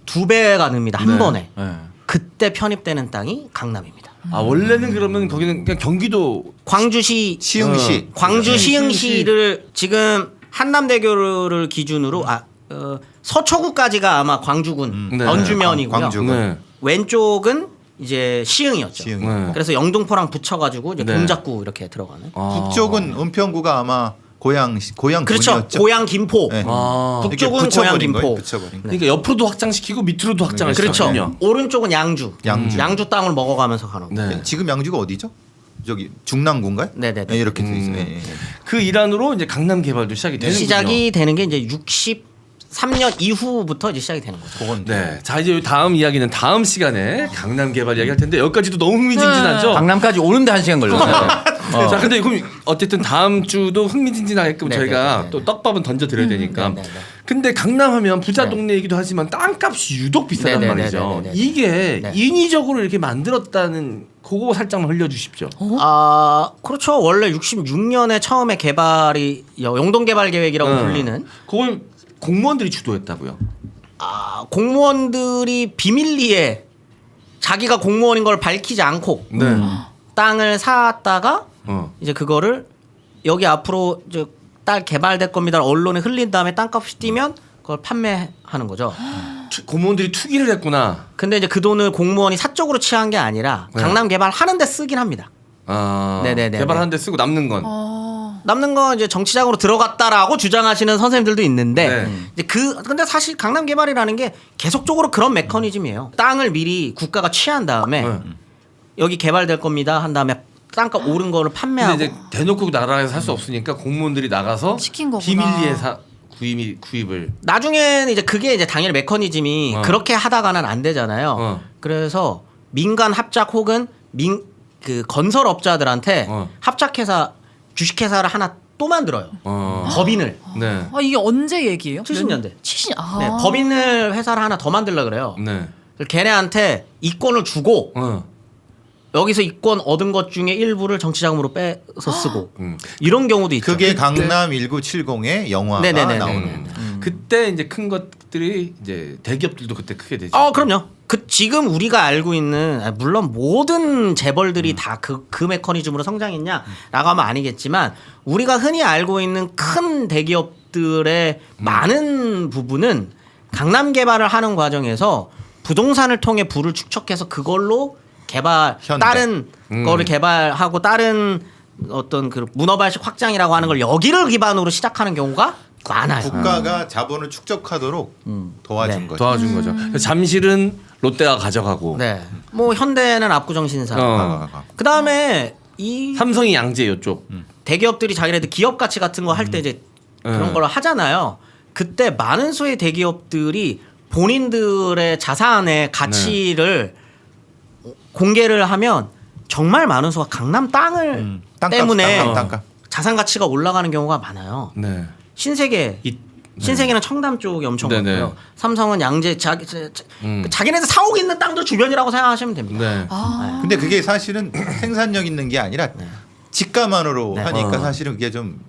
2배가 늡니다. 한 네. 번에. 네. 그때 편입되는 땅이 강남입니다. 아 원래는 그러면 거기는 그냥 경기도 광주시 시흥시. 광주 네. 시흥시를 지금 한남대교를 기준으로 서초구까지가 아마 광주군 네. 원주면이고요. 광주군. 네. 왼쪽은 이제 시흥이었죠. 시흥이. 네. 그래서 영등포랑 붙여가지고 이제 네. 동작구 이렇게 들어가는. 북쪽은 은평구가 아마 고향 그렇죠. 군이었죠. 고향 김포. 네. 아. 이렇게 북쪽은 고향 붙여버린 거예요. 김포. 붙여버린 거. 그러니까 옆으로도 확장시키고 밑으로도 확장을 그렇죠. 시켰군요. 오른쪽은 양주. 양주. 땅을 먹어가면서 가는 거. 네. 지금 양주가 어디죠? 저기 중랑구인가요? 네네네. 네, 이렇게 돼 있어요. 예, 예. 그 일환으로 이제 강남 개발도 시작이 되는군요. 시작이 되는 게 이제 63년 이후부터 이제 시작이 되는 거죠. 그건 네. 자 이제 다음 이야기는 다음 시간에 강남 개발 이야기할 텐데 여기까지도 너무 흥미진진하죠. 강남까지 오는데 1시간 걸렸어요. 자 근데 그럼 어쨌든 다음 주도 흥미진진하게끔 네, 저희가 네, 네, 또 떡밥은 던져드려야 되니까. 네, 네, 네. 근데 강남하면 부자 네. 동네이기도 하지만 땅값이 유독 비싸단 네, 네, 말이죠. 네, 네, 네, 네. 이게 네. 인위적으로 이렇게 만들었다는 그거 살짝만 흘려주십시오. 그렇죠. 원래 66년에 처음에 개발이 용동 개발 계획이라고 불리는 그걸 공무원들이 주도했다고요. 공무원들이 비밀리에 자기가 공무원인 걸 밝히지 않고 네. 땅을 샀다가 이제 그거를 여기 앞으로 이제 딸 개발될 겁니다. 언론에 흘린 다음에 땅값이 뛰면 그걸 판매하는 거죠. 공무원들이 투기를 했구나. 근데 이제 그 돈을 공무원이 사적으로 취한 게 아니라 네. 강남 개발하는데 쓰긴 합니다. 네네네. 개발하는데 쓰고 남는 건. 남는 건 이제 정치장으로 들어갔다라고 주장하시는 선생님들도 있는데 네. 이제 근데 사실 강남 개발이라는 게 계속적으로 그런 메커니즘이에요. 땅을 미리 국가가 취한 다음에 네. 여기 개발될 겁니다 한 다음에 땅값 오른 거를 판매하고 근데 이제 대놓고 나라에서 살 수 없으니까 공무원들이 나가서 시킨 거구나. 비밀리에 구입을. 나중에는 이제 그게 이제 당연히 메커니즘이 그렇게 하다가는 안 되잖아요. 그래서 민간 합작 혹은 그 건설업자들한테 합작회사 주식회사를 하나 또 만들어요. 법인을. 네. 이게 언제 얘기예요? 70년대. 70. 네, 법인을 회사를 하나 더 만들려 그래요. 네. 그래서 걔네한테 이권을 주고 여기서 이권 얻은 것 중에 일부를 정치자금으로 빼서 쓰고 이런 경우도 있죠. 그게 강남 1970의 영화가 네네네네. 나오는. 그때 이제 큰 것들이 이제 대기업들도 그때 크게 되죠. 그럼요. 지금 우리가 알고 있는 물론 모든 재벌들이 다 그 메커니즘으로 성장했냐라고 하면 아니겠지만 우리가 흔히 알고 있는 큰 대기업들의 많은 부분은 강남 개발을 하는 과정에서 부동산을 통해 부를 축적해서 그걸로 현대. 다른 거를 개발하고 다른 어떤 그 문어발식 확장이라고 하는 걸 여기를 기반으로 시작하는 경우가 많아요. 국가가 자본을 축적하도록 도와준 네. 거죠. 도와준 거죠. 잠실은 롯데가 가져가고 네. 뭐 현대는 압구정신사. 그 다음에 이 삼성이 양재 이쪽. 대기업들이 자기네들 기업 가치 같은 거 할 때 이제 그런 걸 하잖아요. 그때 많은 수의 대기업들이 본인들의 자산의 가치를 공개를 하면 정말 많은 수가 강남 땅을 땅값, 때문에 땅값. 자산 가치가 올라가는 경우가 많아요. 네. 신세계는 청담 쪽이 엄청 네네. 많고요. 삼성은 양재 자기네들 사옥 있는 땅도 주변이라고 생각하시면 됩니다. 네. 근데 그게 사실은 생산력 있는 게 아니라 직감만으로 네. 하니까 사실은 그게 좀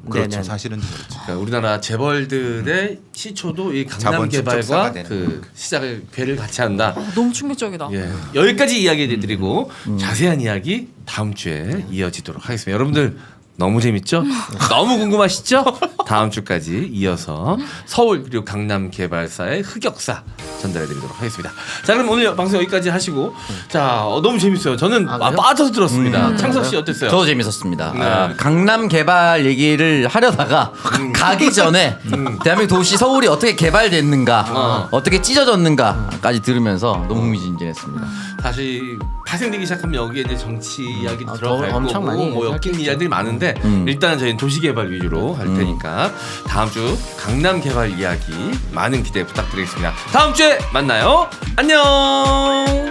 그렇죠. 네네. 사실은 좀 그렇죠. 그러니까 우리나라 재벌들의 시초도 이 강남 자본 개발과 축적사가 되는 그 시작을 괴를 같이 한다. 너무 충격적이다. 예. 여기까지 이야기 드리고 자세한 이야기 다음 주에 이어지도록 하겠습니다. 여러분들 너무 재밌죠? 너무 궁금하시죠? 다음 주까지 이어서 서울 그리고 강남 개발사의 흑역사 전달해드리도록 하겠습니다. 자 그럼 오늘 방송 여기까지 하시고 자 너무 재밌어요. 저는 그래요? 빠져서 들었습니다. 창석 씨 어땠어요? 저도 재밌었습니다. 네. 강남 개발 얘기를 하려다가 가기 전에 대한민국 도시 서울이 어떻게 개발됐는가, 어떻게 찢어졌는가까지 들으면서 너무 흥미진진했습니다. 다시 파생되기 시작하면 여기에 이제 정치 이야기도 더 들어갈 엄청 거고 많이 뭐 엮인 얘기하겠죠. 이야기들이 많은데 일단 저희는 도시개발 위주로 할 테니까 다음 주 강남 개발 이야기 많은 기대 부탁드리겠습니다. 다음 주에 만나요. 안녕.